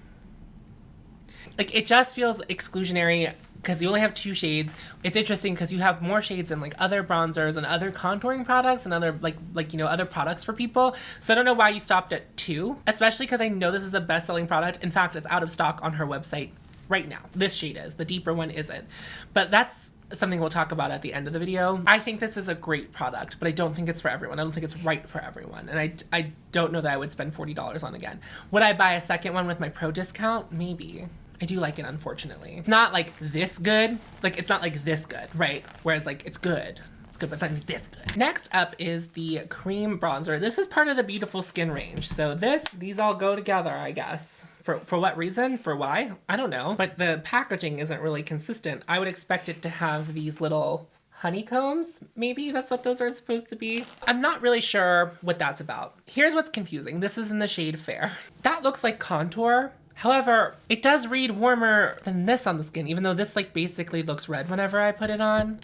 Like it just feels exclusionary because you only have 2 shades. It's interesting because you have more shades in like other bronzers and other contouring products and other like you know, other products for people. So I don't know why you stopped at 2, especially because I know this is a best-selling product. In fact, it's out of stock on her website right now. This shade is, the deeper one isn't. But that's something we'll talk about at the end of the video. I think this is a great product, but I don't think it's for everyone. I don't think it's right for everyone. And I don't know that I would spend $40 on again. Would I buy a second one with my pro discount? Maybe. I do like it, unfortunately. It's not like this good. Like, it's not like this good, right? Whereas, like, it's good. It's good, but it's not this good. Next up is the cream bronzer. This is part of the Beautiful Skin range. So these all go together, I guess. For what reason? For why? I don't know. But the packaging isn't really consistent. I would expect it to have these little honeycombs, maybe that's what those are supposed to be. I'm not really sure what that's about. Here's what's confusing. This is in the shade Fair. That looks like contour. However, it does read warmer than this on the skin, even though this like basically looks red whenever I put it on.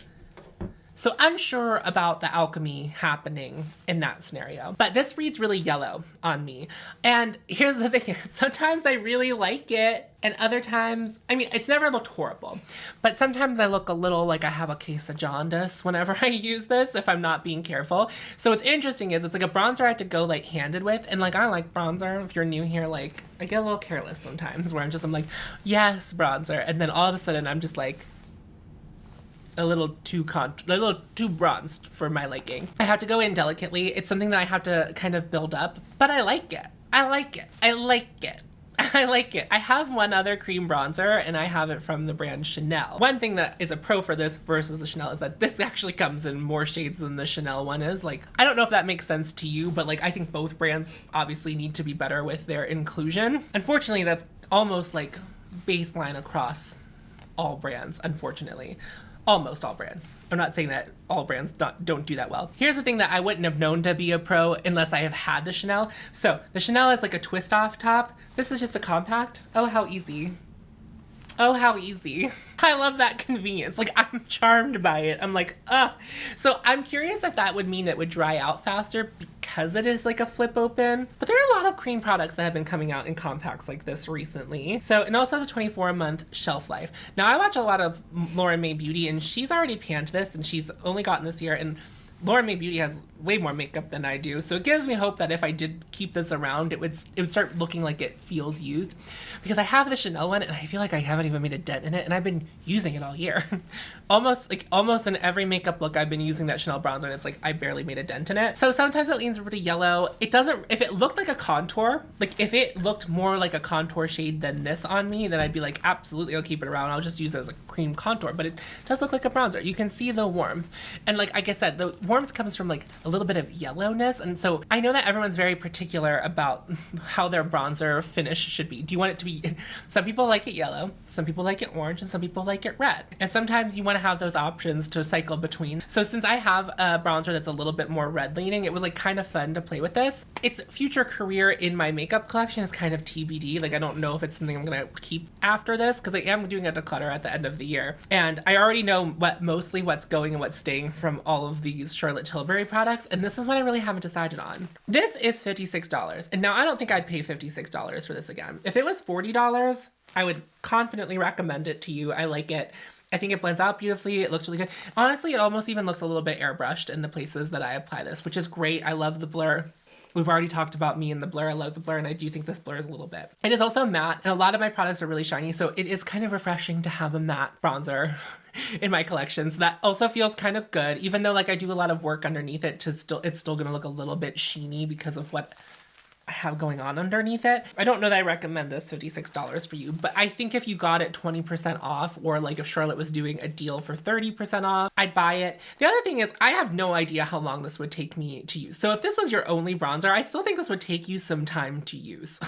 So unsure about the alchemy happening in that scenario. But this reads really yellow on me. And here's the thing, sometimes I really like it, and other times, I mean, it's never looked horrible, but sometimes I look a little like I have a case of jaundice whenever I use this, if I'm not being careful. So what's interesting is it's like a bronzer I had to go like handed with, and like I like bronzer. If you're new here, like I get a little careless sometimes where I'm like, yes, bronzer. And then all of a sudden I'm just like, a little too bronzed for my liking. I have to go in delicately. It's something that I have to kind of build up, but I like it. I like it. I like it. I like it. I have one other cream bronzer, and I have it from the brand Chanel. One thing that is a pro for this versus the Chanel is that this actually comes in more shades than the Chanel one is. Like, I don't know if that makes sense to you, but like, I think both brands obviously need to be better with their inclusion. Unfortunately, that's almost like baseline across all brands, unfortunately. Almost all brands. I'm not saying that all brands don't do that well. Here's the thing that I wouldn't have known to be a pro unless I have had the Chanel. So the Chanel is like a twist off top. This is just a compact. Oh, how easy. Oh, how easy. I love that convenience. Like, I'm charmed by it. I'm like, ugh. So I'm curious if that would mean it would dry out faster because it is like a flip open. But there are a lot of cream products that have been coming out in compacts like this recently. So it also has a 24-month shelf life. Now, I watch a lot of Lauren Mae Beauty, and she's already panned this, and she's only gotten this year. And Lauren Mae Beauty has way more makeup than I do, so it gives me hope that if I did keep this around, it would start looking like it feels used. Because I have the Chanel one, and I feel like I haven't even made a dent in it, and I've been using it all year. almost in every makeup look, I've been using that Chanel bronzer, and it's like I barely made a dent in it. So sometimes it leans pretty yellow. It doesn't, if it looked like a contour, like if it looked more like a contour shade than this on me, then I'd be like, absolutely, I'll keep it around. I'll just use it as a cream contour, but it does look like a bronzer. You can see the warmth. And like I said, the warmth comes from like a little bit of yellowness, and so I know that everyone's very particular about how their bronzer finish should be. Do you want it to be, some people like it yellow, some people like it orange, and some people like it red, and sometimes you want to have those options to cycle between. So since I have a bronzer that's a little bit more red leaning, it was like kind of fun to play with this. Its future career in my makeup collection is kind of TBD. Like, I don't know if it's something I'm gonna keep after this, because I am doing a declutter at the end of the year, and I already know mostly what's going and what's staying from all of these Charlotte Tilbury products, and this is what I really haven't decided on. This is $56, and now I don't think I'd pay $56 for this again. If it was $40, I would confidently recommend it to you. I like it. I think it blends out beautifully. It looks really good. Honestly, it almost even looks a little bit airbrushed in the places that I apply this, which is great. I love the blur. We've already talked about me and the blur. I love the blur, and I do think this blurs a little bit. It is also matte, and a lot of my products are really shiny, so it is kind of refreshing to have a matte bronzer in my collection. So that also feels kind of good, even though like I do a lot of work underneath it it's still gonna look a little bit sheeny because of what I have going on underneath it. I don't know that I recommend this $56 for you, but I think if you got it 20% off, or like if Charlotte was doing a deal for 30% off, I'd buy it. The other thing is, I have no idea how long this would take me to use. So if this was your only bronzer, I still think this would take you some time to use.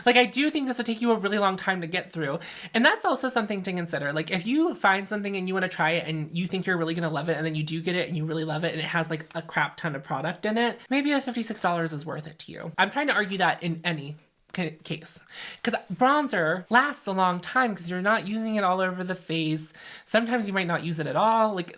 Like, I do think this would take you a really long time to get through. And that's also something to consider. Like, if you find something and you want to try it and you think you're really gonna love it, and then you do get it and you really love it and it has like a crap ton of product in it, maybe a $56 is worth it to you. I'm trying to argue that in any case, because bronzer lasts a long time because you're not using it all over the face. Sometimes you might not use it at all. Like,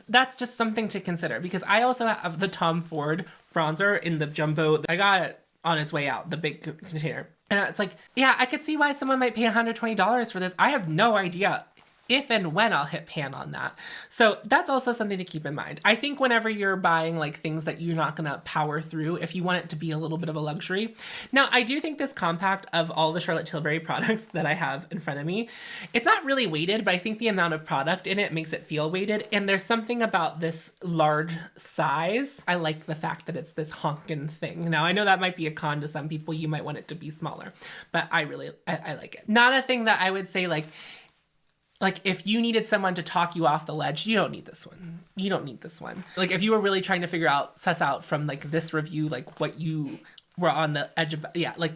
that's just something to consider, because I also have the Tom Ford bronzer in the jumbo. I got it on its way out, the big container, and it's like, yeah, I could see why someone might pay $120 for this. I have no idea if and when I'll hit pan on that. So that's also something to keep in mind. I think whenever you're buying like things that you're not gonna power through, if you want it to be a little bit of a luxury. Now, I do think this compact, of all the Charlotte Tilbury products that I have in front of me, it's not really weighted, but I think the amount of product in it makes it feel weighted. And there's something about this large size. I like the fact that it's this honkin' thing. Now, I know that might be a con to some people. You might want it to be smaller, but I like it. Not a thing that I would say like if you needed someone to talk you off the ledge, you don't need this one. You don't need this one. Like, if you were really trying to suss out from like this review, like what you were on the edge of, yeah, like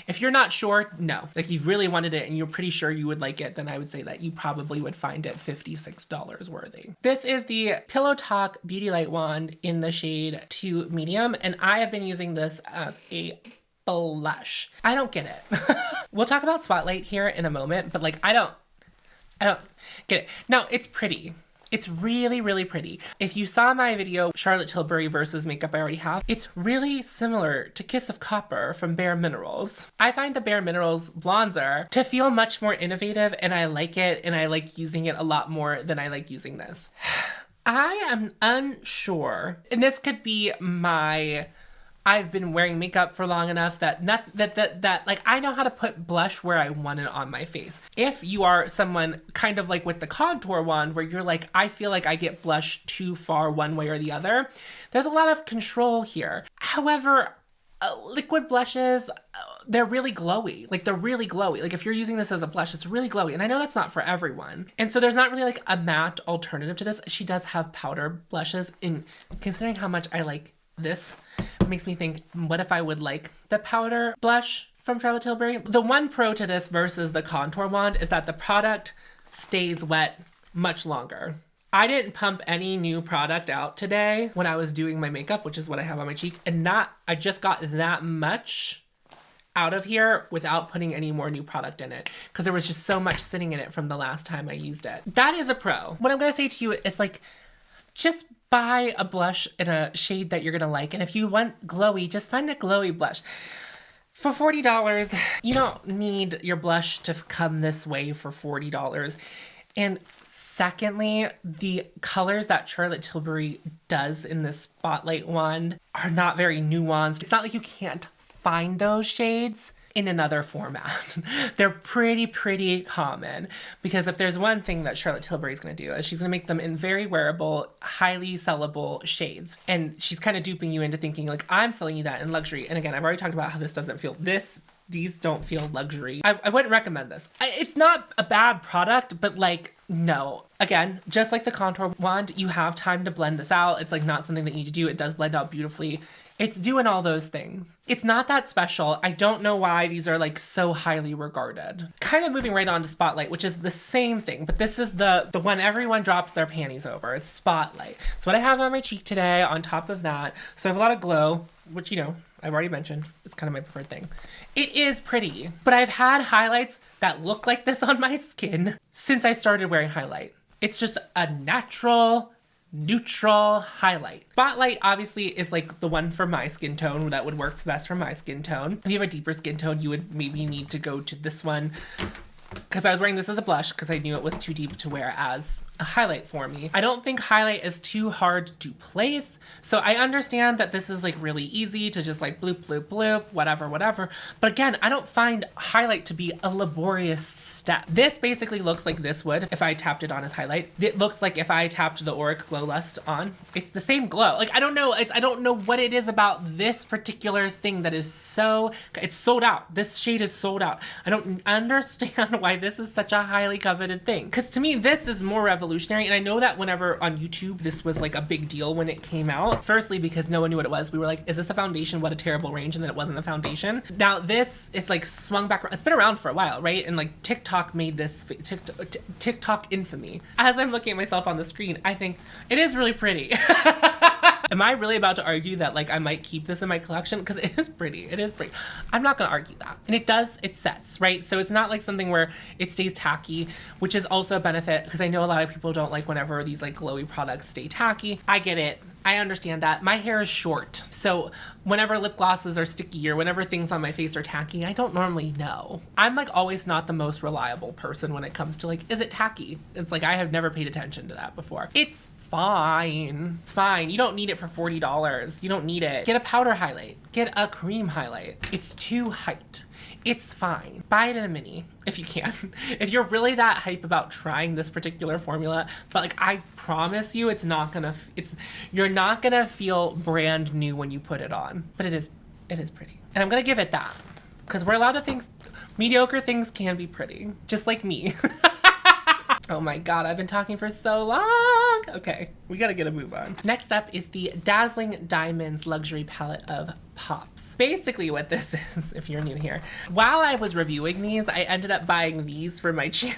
if you're not sure, no. Like, you really wanted it and you're pretty sure you would like it, then I would say that you probably would find it $56 worthy. This is the Pillow Talk Beauty Light Wand in the shade 2 Medium, and I have been using this as a blush. I don't get it. We'll talk about Spotlight here in a moment, but like, I don't get it. No, it's pretty. It's really, really pretty. If you saw my video, Charlotte Tilbury versus makeup I already have, it's really similar to Kiss of Copper from Bare Minerals. I find the Bare Minerals bronzer to feel much more innovative, and I like it, and I like using it a lot more than I like using this. I am unsure, and this could be I've been wearing makeup for long enough that like I know how to put blush where I want it on my face. If you are someone kind of like with the contour wand where you're like, I feel like I get blush too far one way or the other, there's a lot of control here. However, liquid blushes, they're really glowy. Like they're really glowy. Like if you're using this as a blush, it's really glowy. And I know that's not for everyone. And so there's not really like a matte alternative to this. She does have powder blushes, and considering how much I like this, makes me think, what if I would like the powder blush from Charlotte Tilbury? The one pro to this versus the contour wand is that the product stays wet much longer. I didn't pump any new product out today when I was doing my makeup, which is what I have on my cheek, and I just got that much out of here without putting any more new product in it because there was just so much sitting in it from the last time I used it. That is a pro. What I'm gonna say to you is like, just buy a blush in a shade that you're gonna like. And if you want glowy, just find a glowy blush. For $40, you don't need your blush to come this way for $40. And secondly, the colors that Charlotte Tilbury does in this Spotlight wand are not very nuanced. It's not like you can't find those shades in another format. They're pretty common, because if there's one thing that Charlotte Tilbury is going to do is she's going to make them in very wearable, highly sellable shades. And she's kind of duping you into thinking like, I'm selling you that in luxury. And again, I've already talked about how this doesn't feel, these don't feel luxury. I wouldn't recommend this. It's not a bad product, but like, no. Again, just like the contour wand, you have time to blend this out. It's like not something that you need to do. It does blend out beautifully. It's doing all those things. It's not that special. I don't know why these are like so highly regarded. Kind of moving right on to Spotlight, which is the same thing, but this is the one everyone drops their panties over. It's Spotlight. It's what I have on my cheek today on top of that. So I have a lot of glow, which, you know, I've already mentioned. It's kind of my preferred thing. It is pretty, but I've had highlights that look like this on my skin since I started wearing highlight. It's just a natural, neutral highlight. Spotlight obviously is like the one for my skin tone that would work best for my skin tone. If you have a deeper skin tone, you would maybe need to go to this one, because I was wearing this as a blush because I knew it was too deep to wear as a highlight for me. I don't think highlight is too hard to place, so I understand that this is like really easy to just like bloop, bloop, bloop, whatever. But again, I don't find highlight to be a laborious step. This basically looks like this would if I tapped it on as highlight. It looks like if I tapped the Auric Glow Lust on. It's the same glow. Like, I don't know. I don't know what it is about this particular thing that is it's sold out. This shade is sold out. I don't understand why this is such a highly coveted thing. Because to me, this is more revolutionary. And I know that whenever on YouTube, this was like a big deal when it came out. Firstly, because no one knew what it was. We were like, is this a foundation? What a terrible range. And then it wasn't a foundation. Now this is like swung back around. It's been around for a while, right? And like TikTok made this, TikTok infamy. As I'm looking at myself on the screen, I think it is really pretty. Am I really about to argue that like I might keep this in my collection? Because it is pretty. It is pretty. I'm not gonna argue that. And it sets, right? So it's not like something where it stays tacky, which is also a benefit, because I know a lot of people don't like whenever these like glowy products stay tacky. I get it. I understand that. My hair is short, so whenever lip glosses are sticky or whenever things on my face are tacky, I don't normally know. I'm like always not the most reliable person when it comes to like, is it tacky? It's like I have never paid attention to that before. It's fine. It's fine. You don't need it for $40. You don't need it. Get a powder highlight. Get a cream highlight. It's too hyped. It's fine. Buy it in a mini if you can. If you're really that hype about trying this particular formula, but like I promise you, you're not gonna feel brand new when you put it on. But it is pretty. And I'm gonna give it that. Because we're allowed to think mediocre things can be pretty. Just like me. Oh my God, I've been talking for so long. Okay, we gotta get a move on. Next up is the Dazzling Diamonds Luxury Palette of Pops. Basically what this is, if you're new here, while I was reviewing these, I ended up buying these for my channel.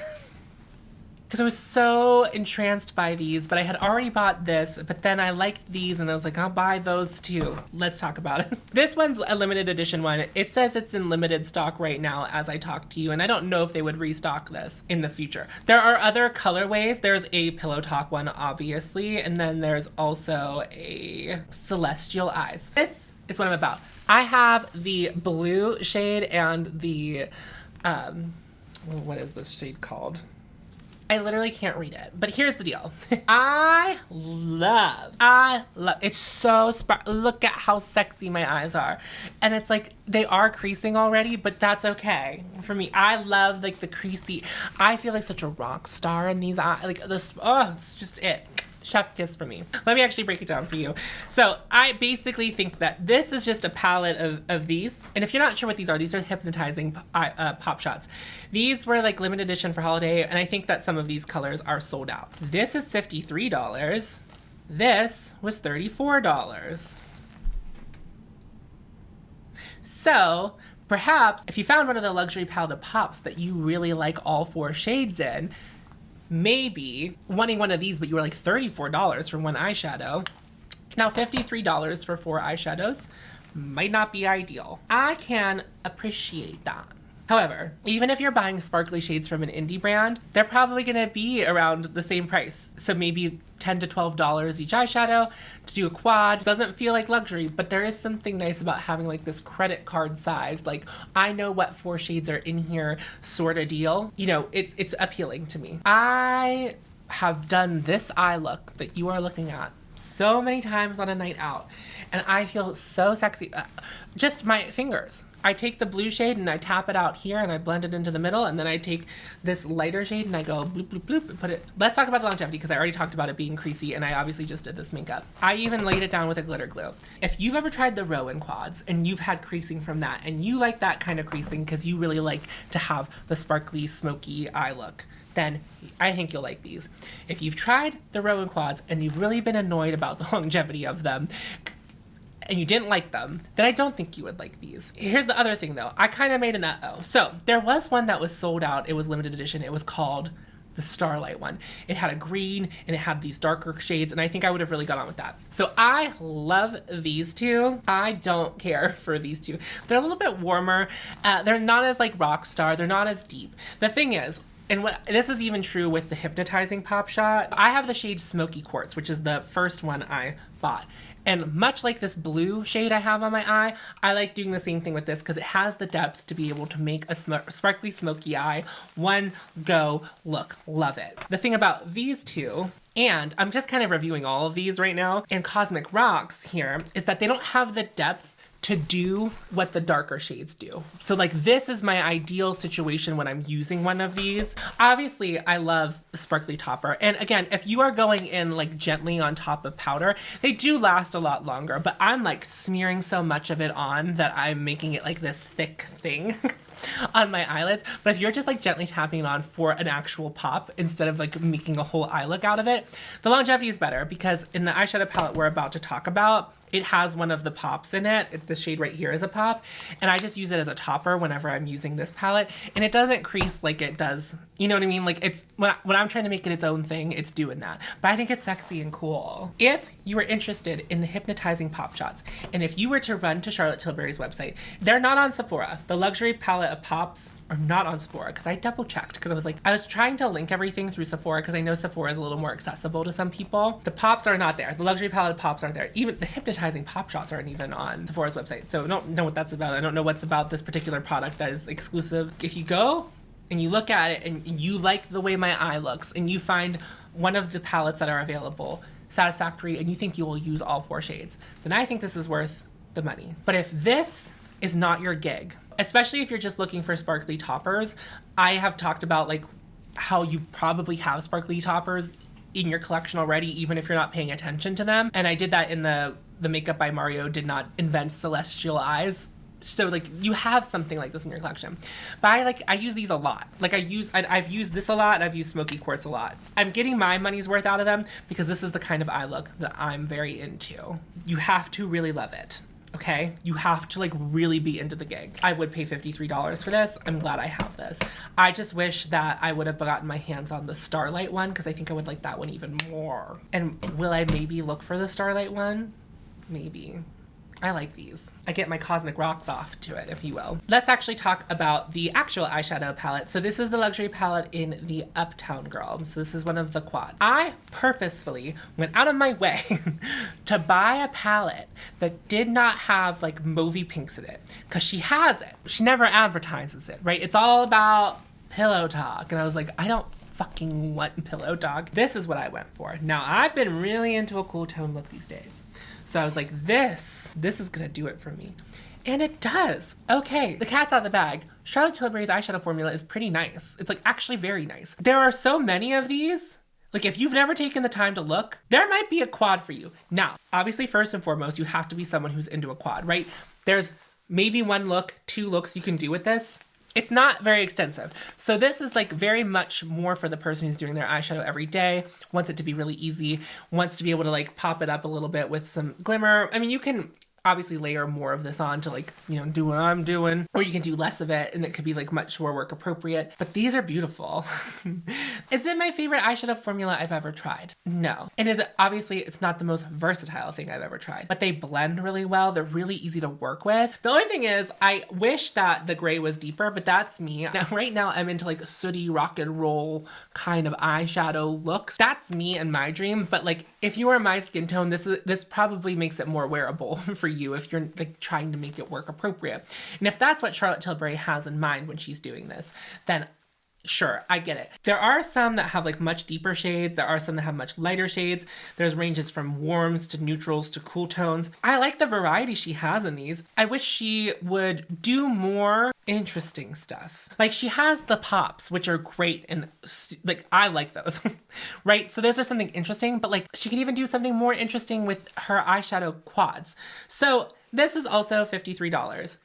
because I was so entranced by these, but I had already bought this, but then I liked these and I was like, I'll buy those too. Let's talk about it. This one's a limited edition one. It says it's in limited stock right now as I talk to you, and I don't know if they would restock this in the future. There are other colorways. There's a Pillow Talk one, obviously, and then there's also a Celestial Eyes. This is what I'm about. I have the blue shade and the, what is this shade called? I literally can't read it, but here's the deal. I love, it's so look at how sexy my eyes are. And it's like, they are creasing already, but that's okay for me. I love like the creasy, I feel like such a rock star in these eyes, like this, oh, it's just it. Chef's kiss for me. Let me actually break it down for you. So I basically think that this is just a palette of these. And if you're not sure what these are hypnotizing pop shots. These were like limited edition for holiday, and I think that some of these colors are sold out. This is $53. This was $34. So perhaps if you found one of the luxury palette of pops that you really like all 4 shades in, maybe wanting one of these, but you were like $34 for one eyeshadow. Now $53 for 4 eyeshadows might not be ideal. I can appreciate that. However, even if you're buying sparkly shades from an indie brand, they're probably gonna be around the same price. So maybe $10 to $12 each eyeshadow to do a quad. Doesn't feel like luxury, but there is something nice about having like this credit card size, like I know what 4 shades are in here sort of deal. You know, it's appealing to me. I have done this eye look that you are looking at so many times on a night out, and I feel so sexy. Just my fingers. I take the blue shade and I tap it out here and I blend it into the middle, and then I take this lighter shade and I go bloop, bloop, bloop, and put it. Let's talk about the longevity, because I already talked about it being creasy, and I obviously just did this makeup. I even laid it down with a glitter glue. If you've ever tried the Rowan quads and you've had creasing from that, and you like that kind of creasing because you really like to have the sparkly, smoky eye look, then I think you'll like these. If you've tried the Rowan quads and you've really been annoyed about the longevity of them, and you didn't like them, then I don't think you would like these. Here's the other thing though. I kind of made an uh-oh. So there was one that was sold out. It was limited edition. It was called the Starlight one. It had a green and it had these darker shades, and I think I would have really got on with that. So I love these two. I don't care for these two. They're a little bit warmer. They're not as like rock star. They're not as deep. The thing is, and this is even true with the hypnotizing pop shot, I have the shade Smoky Quartz, which is the first one I bought. And much like this blue shade I have on my eye, I like doing the same thing with this because it has the depth to be able to make a sparkly, smoky eye. One go look. Love it. The thing about these two, and I'm just kind of reviewing all of these right now, and Cosmic Rocks here, is that they don't have the depth to do what the darker shades do. So like this is my ideal situation when I'm using one of these. Obviously I love the sparkly topper. And again, if you are going in like gently on top of powder, they do last a lot longer, but I'm like smearing so much of it on that I'm making it like this thick thing on my eyelids. But if you're just like gently tapping it on for an actual pop instead of like making a whole eye look out of it, the longevity is better because in the eyeshadow palette we're about to talk about, it has one of the pops in it. The shade right here is a pop, and I just use it as a topper whenever I'm using this palette, and it doesn't crease like it does, you know what I mean? Like it's, when I'm trying to make it its own thing, it's doing that. But I think it's sexy and cool. If you are interested in the hypnotizing pop shots, and if you were to run to Charlotte Tilbury's website, they're not on Sephora. The luxury palette of pops are not on Sephora, because I double checked, because I was trying to link everything through Sephora because I know Sephora is a little more accessible to some people. The pops are not there. The luxury palette pops aren't there. Even the hypnotizing pop shots aren't even on Sephora's website. So I don't know what that's about. I don't know what's about this particular product that is exclusive. If you go and you look at it and you like the way my eye looks and you find one of the palettes that are available satisfactory and you think you will use all 4 shades, then I think this is worth the money. But if this is not your gig, especially if you're just looking for sparkly toppers, I have talked about like how you probably have sparkly toppers in your collection already, even if you're not paying attention to them. And I did that in the Makeup by Mario did not invent Celestial Eyes. So like you have something like this in your collection. But I use these a lot. Like I've used this a lot, and I've used Smoky Quartz a lot. I'm getting my money's worth out of them because this is the kind of eye look that I'm very into. You have to really love it. Okay, you have to like really be into the gig. I would pay $53 for this. I'm glad I have this. I just wish that I would have gotten my hands on the Starlight one because I think I would like that one even more. And will I maybe look for the Starlight one? Maybe. I like these. I get my cosmic rocks off to it, if you will. Let's actually talk about the actual eyeshadow palette. So this is the luxury palette in the Uptown Girl. So this is one of the quads. I purposefully went out of my way to buy a palette that did not have like mauvey pinks in it, because she has it. She never advertises it, right? It's all about pillow talk. And I was like, I don't fucking want pillow talk. This is what I went for. Now, I've been really into a cool tone look these days. So I was like, this is gonna do it for me. And it does. Okay, the cat's out of the bag. Charlotte Tilbury's eyeshadow formula is pretty nice. It's like actually very nice. There are so many of these. Like if you've never taken the time to look, there might be a quad for you. Now, obviously first and foremost, you have to be someone who's into a quad, right? There's maybe 1 look, 2 looks you can do with this. It's not very extensive. So this is like very much more for the person who's doing their eyeshadow every day, wants it to be really easy, wants to be able to like pop it up a little bit with some glimmer. I mean, you can obviously layer more of this on to like, you know, do what I'm doing, or you can do less of it and it could be like much more work appropriate, but these are beautiful. Is it my favorite eyeshadow formula I've ever tried? No. And is it, obviously it's not the most versatile thing I've ever tried, but they blend really well. They're really easy to work with. The only thing is I wish that the gray was deeper, but that's me. Now, right now I'm into like sooty rock and roll kind of eyeshadow looks. That's me and my dream, but like if you are my skin tone, this probably makes it more wearable for you if you're like trying to make it work appropriate. And if that's what Charlotte Tilbury has in mind when she's doing this, then sure, I get it. There are some that have like much deeper shades. There are some that have much lighter shades. There's ranges from warms to neutrals to cool tones. I like the variety she has in these. I wish she would do more interesting stuff. Like she has the pops, which are great and like I like those, right? So those are something interesting, but like she could even do something more interesting with her eyeshadow quads. So this is also $53.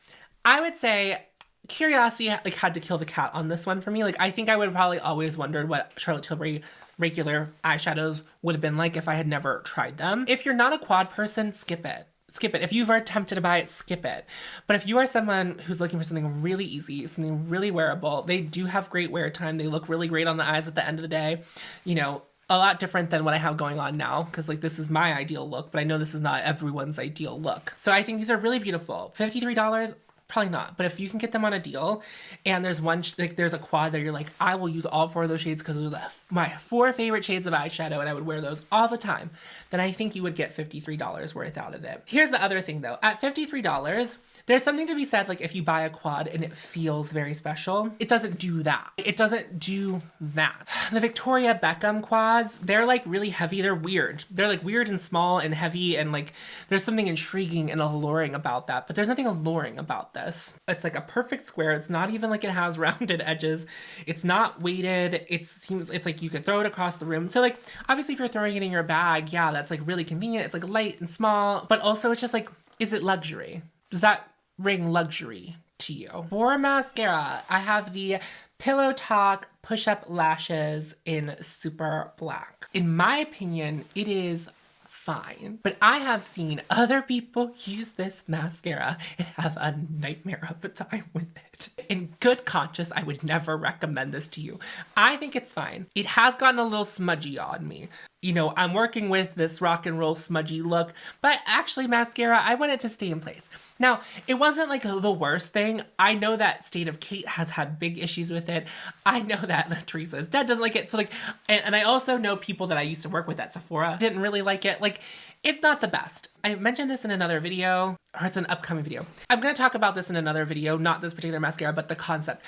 I would say curiosity like had to kill the cat on this one for me. Like I think I would have probably always wondered what Charlotte Tilbury regular eyeshadows would have been like if I had never tried them. If you're not a quad person, skip it. Skip it. If you've ever tempted to buy it, skip it. But if you are someone who's looking for something really easy, something really wearable, they do have great wear time. They look really great on the eyes at the end of the day. You know, a lot different than what I have going on now, because like this is my ideal look, but I know this is not everyone's ideal look. So I think these are really beautiful. $53, probably not, but if you can get them on a deal and there's one, like there's a quad that you're like, I will use all 4 of those shades because those are my 4 favorite shades of eyeshadow and I would wear those all the time, then I think you would get $53 worth out of it. Here's the other thing though, at $53, there's something to be said, like if you buy a quad and it feels very special, it doesn't do that. It doesn't do that. The Victoria Beckham quads, they're like really heavy. They're weird. They're like weird and small and heavy and like there's something intriguing and alluring about that, but there's nothing alluring about this. It's like a perfect square. It's not even like it has rounded edges. It's not weighted. It's like you could throw it across the room. So like obviously if you're throwing it in your bag, yeah, that's like really convenient. It's like light and small, but also it's just like, is it luxury? Does that ring luxury to you? For mascara, I have the Pillow Talk Push-Up Lashes in Super Black. In my opinion, it is fine, but I have seen other people use this mascara and have a nightmare of a time with it. In good conscience, I would never recommend this to you. I think it's fine. It has gotten a little smudgy on me. You know, I'm working with this rock and roll smudgy look, but actually mascara, I want it to stay in place. Now, it wasn't like the worst thing. I know that State of Kate has had big issues with it. I know that Teresa is Dead doesn't like it. So like, and I also know people that I used to work with at Sephora didn't really like it. Like, it's not the best. I mentioned this in another video, or it's an upcoming video. I'm going to talk about this in another video, not this particular mascara, but the concept.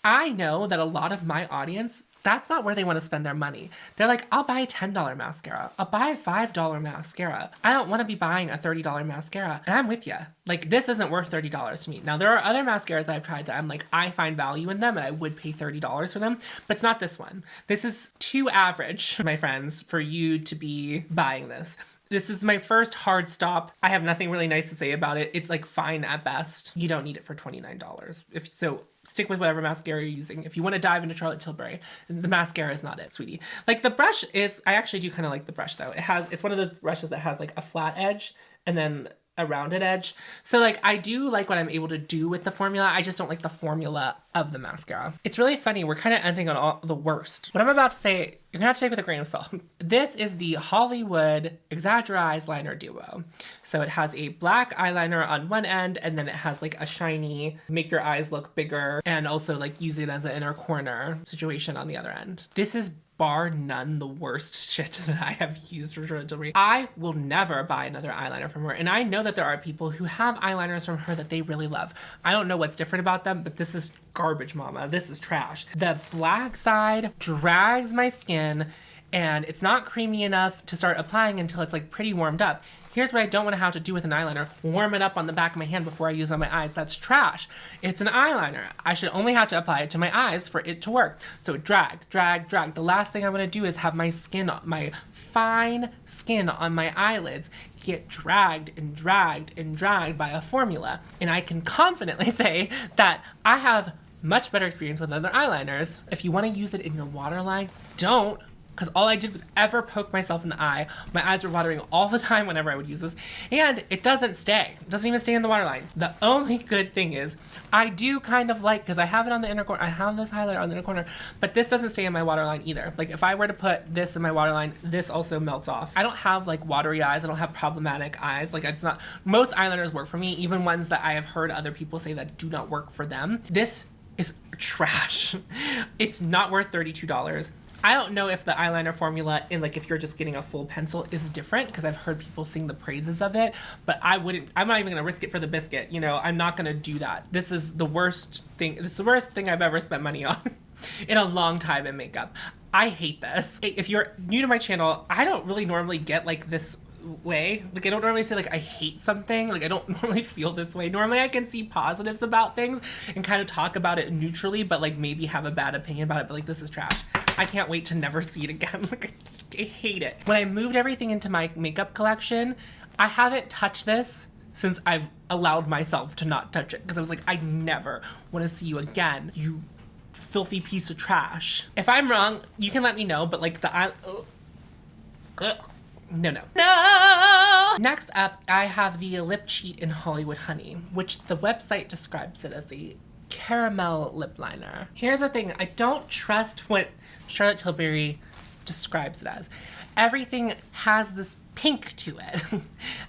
I know that a lot of my audience, that's not where they want to spend their money. They're like, I'll buy a $10 mascara. I'll buy a $5 mascara. I don't want to be buying a $30 mascara. And I'm with you. Like, this isn't worth $30 to me. Now, there are other mascaras I've tried that I'm like, I find value in them and I would pay $30 for them, but it's not this one. This is too average, my friends, for you to be buying this. This is my first hard stop. I have nothing really nice to say about it. It's like fine at best. You don't need it for $29. If so, stick with whatever mascara you're using. If you want to dive into Charlotte Tilbury, the mascara is not it, sweetie. Like the brush is, I actually do kind of like the brush though. It's one of those brushes that has like a flat edge and then a rounded edge. So like I do like what I'm able to do with the formula. I just don't like the formula of the mascara. It's really funny. We're kind of ending on all the worst. What I'm about to say, you're gonna have to take with a grain of salt. This is the Hollywood Exaggereyes Liner Duo. So it has a black eyeliner on one end, and then it has like a shiny, make your eyes look bigger, and also like use it as an inner corner situation on the other end. This is bar none the worst shit that I have used for Charlotte Tilbury. I will never buy another eyeliner from her. And I know that there are people who have eyeliners from her that they really love. I don't know what's different about them, but this is garbage, mama. This is trash. The black side drags my skin, and it's not creamy enough to start applying until it's like pretty warmed up. Here's what I don't want to have to do with an eyeliner. Warm it up on the back of my hand before I use it on my eyes. That's trash. It's an eyeliner. I should only have to apply it to my eyes for it to work. So drag, drag, drag. The last thing I want to do is have my skin, my fine skin on my eyelids get dragged and dragged and dragged by a formula. And I can confidently say that I have much better experience with other eyeliners. If you want to use it in your waterline, don't. Because all I did was ever poke myself in the eye. My eyes were watering all the time whenever I would use this. And it doesn't stay. It doesn't even stay in the waterline. The only good thing is, I do kind of like, because I have it on the inner corner, I have this highlighter on the inner corner, but this doesn't stay in my waterline either. Like if I were to put this in my waterline, this also melts off. I don't have like watery eyes. I don't have problematic eyes. Like it's not, most eyeliners work for me, even ones that I have heard other people say that do not work for them. This is trash. It's not worth $32. I don't know if the eyeliner formula in like if you're just getting a full pencil is different, because I've heard people sing the praises of it, but I'm not even gonna risk it for the biscuit. You know, I'm not gonna do that. This is the worst thing. This is the worst thing I've ever spent money on in a long time in makeup. I hate this. If you're new to my channel, I don't really normally get like this way. Like I don't normally say like I hate something. Like I don't normally feel this way. Normally I can see positives about things and kind of talk about it neutrally, but like maybe have a bad opinion about it, but like this is trash. I can't wait to never see it again. Like I hate it. When I moved everything into my makeup collection, I haven't touched this since I've allowed myself to not touch it, because I was like, I never want to see you again, you filthy piece of trash. If I'm wrong, you can let me know, but like No. Next up, I have the Lip Cheat in Hollywood Honey, which the website describes it as a caramel lip liner. Here's the thing, I don't trust what Charlotte Tilbury describes it as. Everything has this pink to it.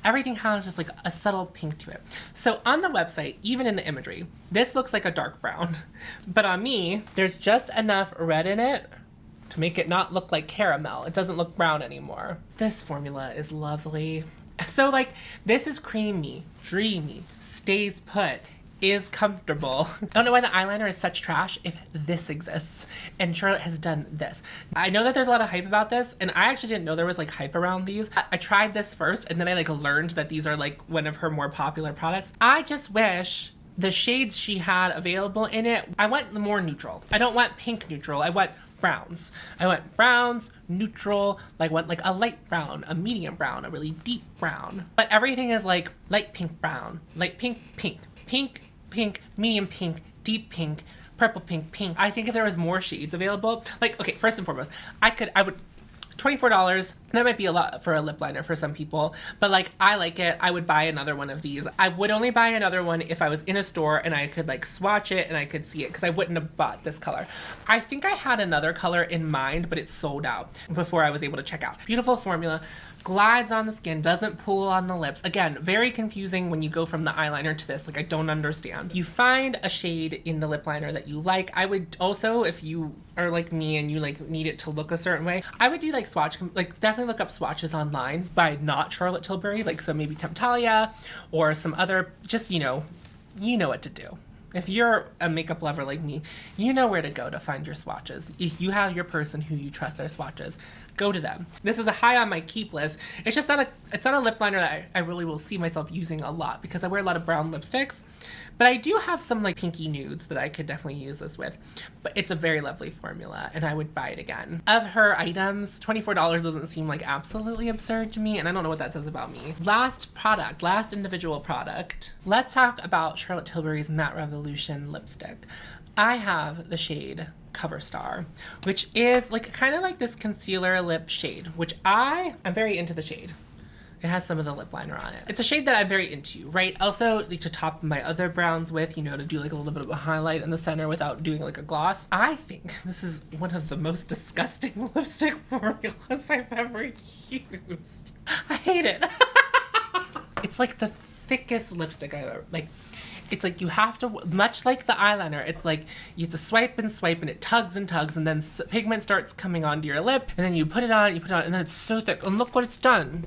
Everything has just like a subtle pink to it. So on the website, even in the imagery, this looks like a dark brown, but on me, there's just enough red in it to make it not look like caramel. It doesn't look brown anymore. This formula is lovely. So like, this is creamy, dreamy, stays put, is comfortable. I don't know why the eyeliner is such trash if this exists, and Charlotte has done this. I know that there's a lot of hype about this, and I actually didn't know there was like hype around these. I tried this first, and then I like learned that these are like one of her more popular products. I just wish the shades she had available in it, I want the more neutral. I don't want pink neutral, I want browns. I want browns, neutral, like want like a light brown, a medium brown, a really deep brown. But everything is like light pink brown, light pink, pink, pink, pink, medium pink, deep pink, purple pink, pink. I think if there was more shades available, like, okay, first and foremost, I would, $24, that might be a lot for a lip liner for some people, but like, I like it. I would buy another one of these. I would only buy another one if I was in a store and I could like swatch it and I could see it, because I wouldn't have bought this color. I think I had another color in mind, but it sold out before I was able to check out. Beautiful formula, glides on the skin, doesn't pool on the lips. Again, very confusing when you go from the eyeliner to this. Like, I don't understand. You find a shade in the lip liner that you like. I would also, if you are like me and you like need it to look a certain way, I would do like swatch, like definitely look up swatches online by not Charlotte Tilbury, like so maybe Temptalia or some other, just, you know what to do. If you're a makeup lover like me, you know where to go to find your swatches. If you have your person who you trust their swatches, go to them. This is a high on my keep list. It's just not a lip liner that I really will see myself using a lot, because I wear a lot of brown lipsticks. But I do have some like pinky nudes that I could definitely use this with. But it's a very lovely formula, and I would buy it again. Of her items, $24 doesn't seem like absolutely absurd to me, and I don't know what that says about me. Last individual product. Let's talk about Charlotte Tilbury's Matte Revolution lipstick. I have the shade Cover Star, which is like kind of like this concealer lip shade, which I'm very into the shade. It has some of the lip liner on it. It's a shade that I'm very into, right? Also, like to top my other browns with, you know, to do like a little bit of a highlight in the center without doing like a gloss. I think this is one of the most disgusting lipstick formulas I've ever used. I hate it. It's like the thickest lipstick I've ever, like, it's like you have to, much like the eyeliner, it's like you have to swipe and it tugs and tugs, and then pigment starts coming onto your lip, and then you put it on, and then it's so thick, and look what it's done.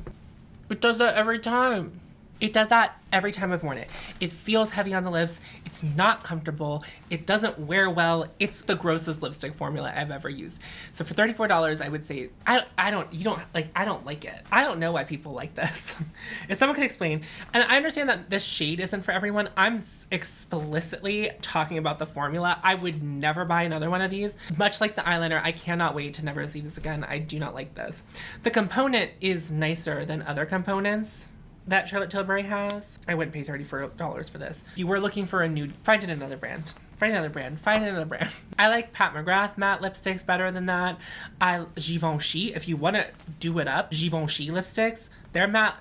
It does that every time. It does that every time I've worn it. It feels heavy on the lips. It's not comfortable. It doesn't wear well. It's the grossest lipstick formula I've ever used. So for $34, I would say, I don't like it. I don't know why people like this. If someone could explain, and I understand that this shade isn't for everyone. I'm explicitly talking about the formula. I would never buy another one of these. Much like the eyeliner, I cannot wait to never see this again. I do not like this. The component is nicer than other components that Charlotte Tilbury has. I wouldn't pay $34 for this. If you were looking for a nude, find another brand. Find another brand. I like Pat McGrath matte lipsticks better than that. Givenchy, if you want to do it up, Givenchy lipsticks, their matte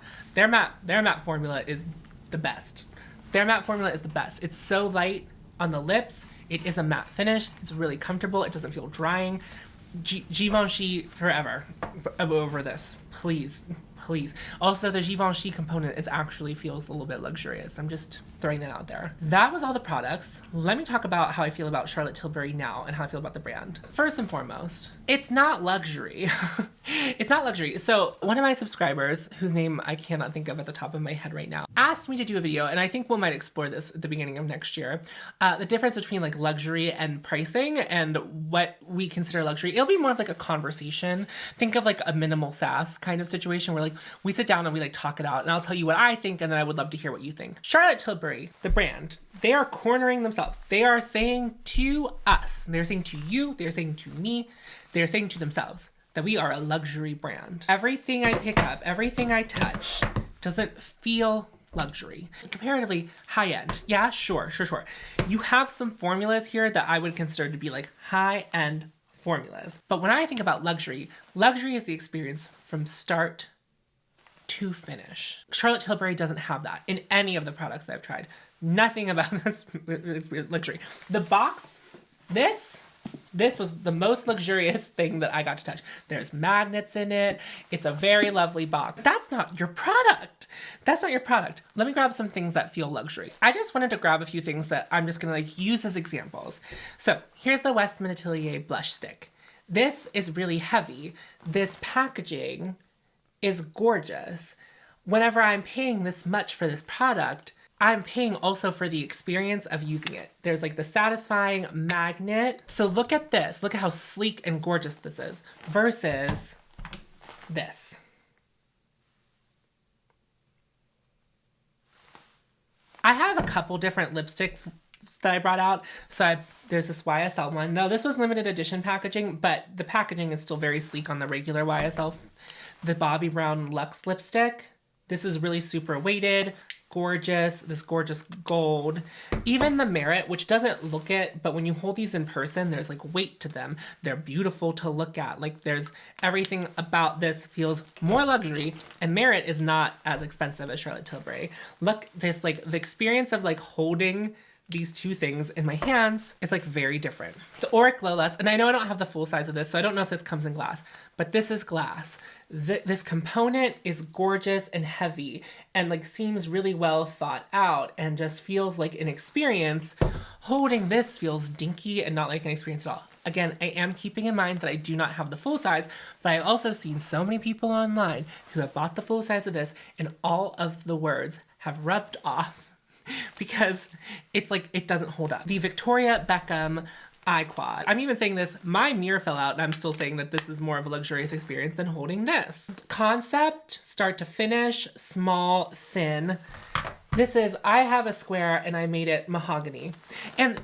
formula is the best. Their matte formula is the best. It's so light on the lips. It is a matte finish. It's really comfortable. It doesn't feel drying. Givenchy forever over this, please. Also, the Givenchy component actually feels a little bit luxurious. I'm just throwing that out there. That was all the products. Let me talk about how I feel about Charlotte Tilbury now and how I feel about the brand. First and foremost, it's not luxury. It's not luxury. So one of my subscribers, whose name I cannot think of at the top of my head right now, asked me to do a video, and I think we might explore this at the beginning of next year, the difference between like luxury and pricing and what we consider luxury. It'll be more of like a conversation. Think of like a minimal sass kind of situation where like we sit down and we like talk it out, and I'll tell you what I think, and then I would love to hear what you think. Charlotte Tilbury, the brand, they are cornering themselves. They are saying to us, they're saying to you, they're saying to me, they're saying to themselves that we are a luxury brand. Everything I pick up, everything I touch doesn't feel luxury. Comparatively high-end. Yeah, sure. You have some formulas here that I would consider to be like high-end formulas. But when I think about luxury is the experience from start to finish. Charlotte Tilbury doesn't have that in any of the products that I've tried. Nothing about this is luxury. The box, this was the most luxurious thing that I got to touch. There's magnets in it. It's a very lovely box. That's not your product. That's not your product. Let me grab some things that feel luxury. I just wanted to grab a few things that I'm just gonna like use as examples. So here's the Westman Atelier blush stick. This is really heavy. This packaging is gorgeous. Whenever I'm paying this much for this product, I'm paying also for the experience of using it. There's like the satisfying magnet. So look at this. Look at how sleek and gorgeous this is versus this. I have a couple different lipsticks that I brought out. So there's this YSL one. No, this was limited edition packaging, but the packaging is still very sleek on the regular YSL. The Bobbi Brown Luxe lipstick. This is really super weighted, gorgeous, this gorgeous gold. Even the Merit, which doesn't look it, but when you hold these in person, there's like weight to them. They're beautiful to look at. Like there's everything about this feels more luxury, and Merit is not as expensive as Charlotte Tilbury. Look, this like the experience of like holding these two things in my hands is like very different. The Auric Glow Lust, and I know I don't have the full size of this, so I don't know if this comes in glass, but this is glass. This component is gorgeous and heavy and like seems really well thought out and just feels like an experience. Holding this feels dinky and not like an experience at all. Again, I am keeping in mind that I do not have the full size, but I've also seen so many people online who have bought the full size of this and all of the words have rubbed off because it's like it doesn't hold up. The Victoria Beckham iQuad. I'm even saying this, my mirror fell out and I'm still saying that this is more of a luxurious experience than holding this. Concept, start to finish, small, thin. This is, I have a square and I made it mahogany. And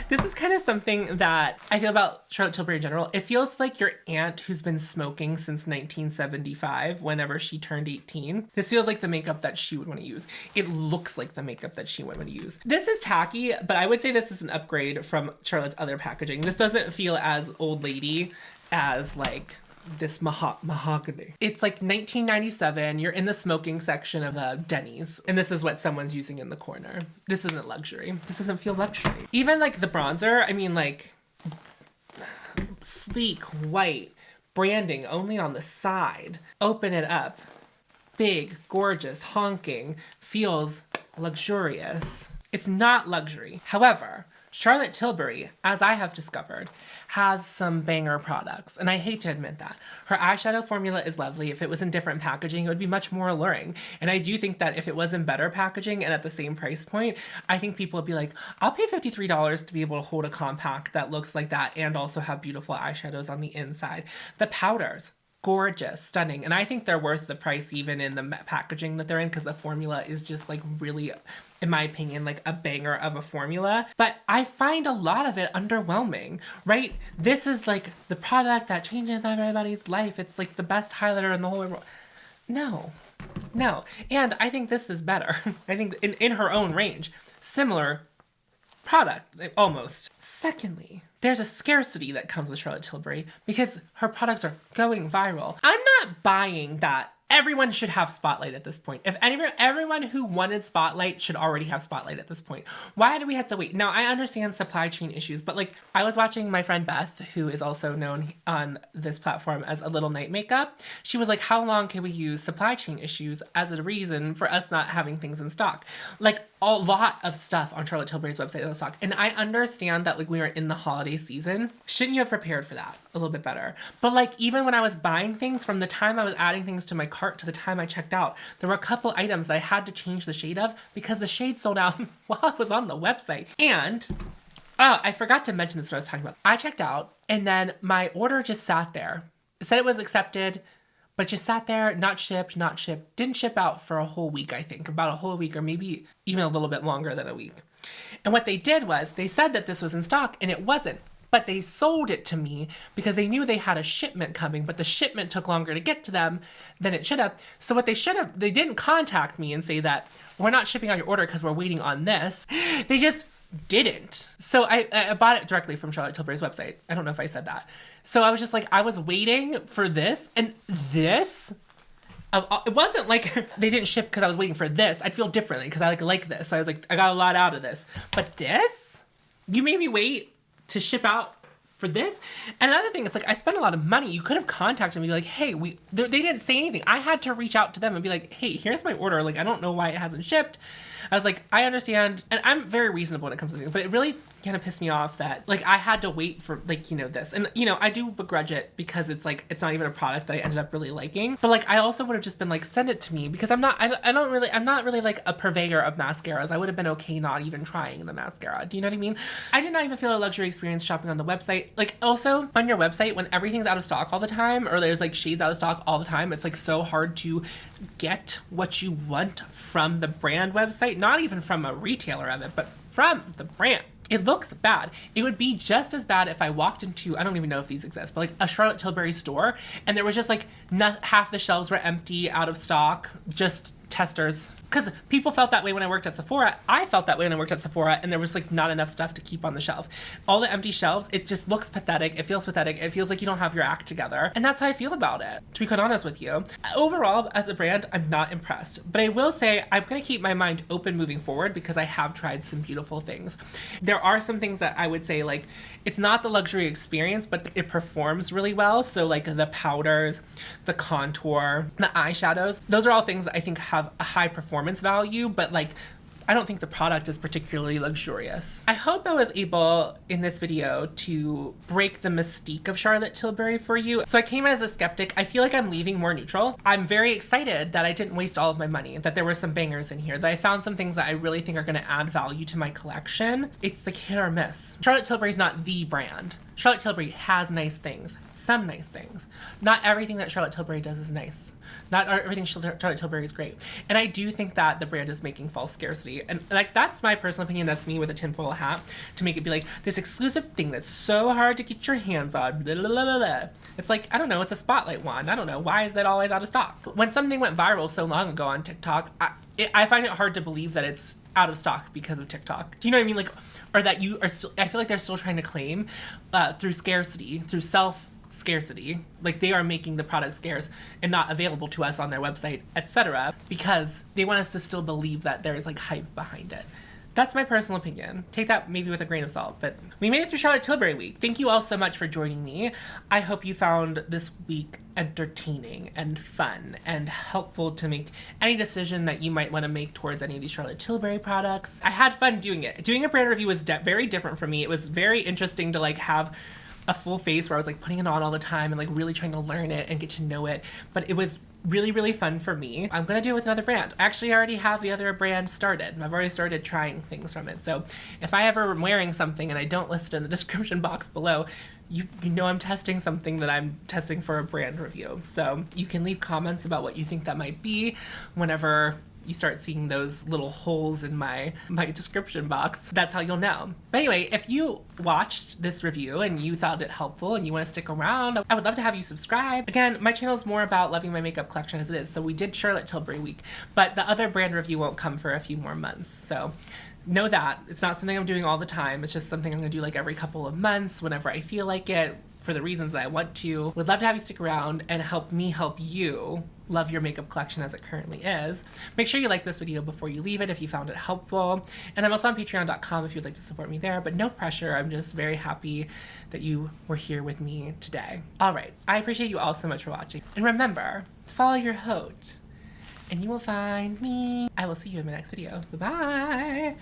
this is kind of something that I feel about Charlotte Tilbury in general. It feels like your aunt who's been smoking since 1975 whenever she turned 18. This feels like the makeup that she would want to use. It looks like the makeup that she would want to use. This is tacky, but I would say this is an upgrade from Charlotte's other packaging. This doesn't feel as old lady as like this mahogany. It's like 1997. You're in the smoking section of a Denny's, and this is what someone's using in the corner. This isn't luxury. This doesn't feel luxury. Even like the bronzer, I mean, like sleek white branding only on the side. Open it up. Big, gorgeous, honking, feels luxurious. It's not luxury. However, Charlotte Tilbury, as I have discovered, has some banger products, and I hate to admit that. Her eyeshadow formula is lovely. If it was in different packaging, it would be much more alluring. And I do think that if it was in better packaging and at the same price point, I think people would be like, I'll pay $53 to be able to hold a compact that looks like that and also have beautiful eyeshadows on the inside. The powders, gorgeous, stunning. And I think they're worth the price even in the packaging that they're in, because the formula is just like really, in my opinion, like a banger of a formula. But I find a lot of it underwhelming, right? This is like the product that changes everybody's life. It's like the best highlighter in the whole world. No. And I think this is better. I think in her own range, similar product, almost. Secondly, there's a scarcity that comes with Charlotte Tilbury because her products are going viral. I'm not buying that everyone should have Spotlight at this point. If everyone who wanted Spotlight should already have Spotlight at this point. Why do we have to wait? Now, I understand supply chain issues, but like I was watching my friend Beth, who is also known on this platform as A Little Night Makeup. She was like, how long can we use supply chain issues as a reason for us not having things in stock? Like a lot of stuff on Charlotte Tilbury's website is in stock. And I understand that like we are in the holiday season. Shouldn't you have prepared for that a little bit better? But like even when I was buying things, from the time I was adding things to my cart to the time I checked out, there were a couple items that I had to change the shade of because the shade sold out while I was on the website. And I forgot to mention this when I was talking about. I checked out and then my order just sat there. It said it was accepted, but it just sat there, not shipped. Didn't ship out for a whole week, I think. About a whole week, or maybe even a little bit longer than a week. And what they did was they said that this was in stock and it wasn't. But they sold it to me because they knew they had a shipment coming, but the shipment took longer to get to them than it should have. So what they should have, they didn't contact me and say that we're not shipping out your order because we're waiting on this. They just didn't. So I bought it directly from Charlotte Tilbury's website. I don't know if I said that. So I was just like, I was waiting for this, and this, it wasn't like they didn't ship because I was waiting for this. I'd feel differently because I like this. I was like, I got a lot out of this. But this, you made me wait to ship out for this. And another thing, it's like I spent a lot of money. You could have contacted me, like, hey, they didn't say anything. I had to reach out to them and be like, hey, here's my order. Like, I don't know why it hasn't shipped. I was like, I understand, and I'm very reasonable when it comes to things, but it really kind of pissed me off that like I had to wait for like, you know, this. And you know, I do begrudge it because it's like it's not even a product that I ended up really liking. But like I also would have just been like, send it to me, because I'm not really like a purveyor of mascaras. I would have been okay not even trying the mascara. Do you know what I mean? I did not even feel a luxury experience shopping on the website. Like also on your website, when everything's out of stock all the time, or there's like shades out of stock all the time, it's like so hard to get what you want from the brand website, not even from a retailer of it, but from the brand. It looks bad. It would be just as bad if I walked into, I don't even know if these exist, but like a Charlotte Tilbury store and there was just like half the shelves were empty, out of stock, just testers. Because people felt that way when I worked at Sephora. I felt that way when I worked at Sephora, and there was like not enough stuff to keep on the shelf. All the empty shelves, it just looks pathetic. It feels pathetic. It feels like you don't have your act together. And that's how I feel about it, to be quite honest with you. Overall, as a brand, I'm not impressed. But I will say I'm going to keep my mind open moving forward because I have tried some beautiful things. There are some things that I would say, like, it's not the luxury experience, but it performs really well. So like the powders, the contour, the eyeshadows, those are all things that I think have a high performance value, but like I don't think the product is particularly luxurious. I hope I was able in this video to break the mystique of Charlotte Tilbury for you. So I came in as a skeptic. I feel like I'm leaving more neutral. I'm very excited that I didn't waste all of my money, that there were some bangers in here, that I found some things that I really think are going to add value to my collection. It's like hit or miss. Charlotte Tilbury is not the brand. Charlotte Tilbury has nice things, some nice things. Not everything that Charlotte Tilbury does is nice. Not everything Charlotte Tilbury is great. And I do think that the brand is making false scarcity. And like, that's my personal opinion. That's me with a tinfoil hat to make it be like this exclusive thing that's so hard to get your hands on. Blah, blah, blah, blah, blah. It's like, I don't know, it's a spotlight wand. I don't know. Why is that always out of stock? When something went viral so long ago on TikTok, I find it hard to believe that it's out of stock because of TikTok. Do you know what I mean? Like, or that you are still, I feel like they're still trying to claim through scarcity, through scarcity. Like, they are making the product scarce and not available to us on their website, etc., because they want us to still believe that there's like hype behind it. That's my personal opinion. Take that maybe with a grain of salt, but we made it through Charlotte Tilbury week. Thank you all so much for joining me. I hope you found this week entertaining and fun and helpful to make any decision that you might want to make towards any of these Charlotte Tilbury products. I had fun doing it. Doing a brand review was very different for me. It was very interesting to like have a full face where I was like putting it on all the time and like really trying to learn it and get to know it. But it was really fun for me. I'm gonna do it with another brand. Actually, I already have the other brand started. I've already started trying things from it. So if I ever am wearing something and I don't list it in the description box below, you know I'm testing something that I'm testing for a brand review. So you can leave comments about what you think that might be whenever you start seeing those little holes in my description box. That's how you'll know. But anyway, if you watched this review and you found it helpful and you want to stick around, I would love to have you subscribe. Again, my channel is more about loving my makeup collection as it is. So we did Charlotte Tilbury week, but the other brand review won't come for a few more months. So know that. It's not something I'm doing all the time. It's just something I'm gonna do like every couple of months whenever I feel like it, for the reasons that I want to. Would love to have you stick around and help me help you love your makeup collection as it currently is. Make sure you like this video before you leave it if you found it helpful. And I'm also on patreon.com if you'd like to support me there, but no pressure. I'm just very happy that you were here with me today. All right, I appreciate you all so much for watching. And remember to follow your haute and you will find me. I will see you in my next video. Bye-bye.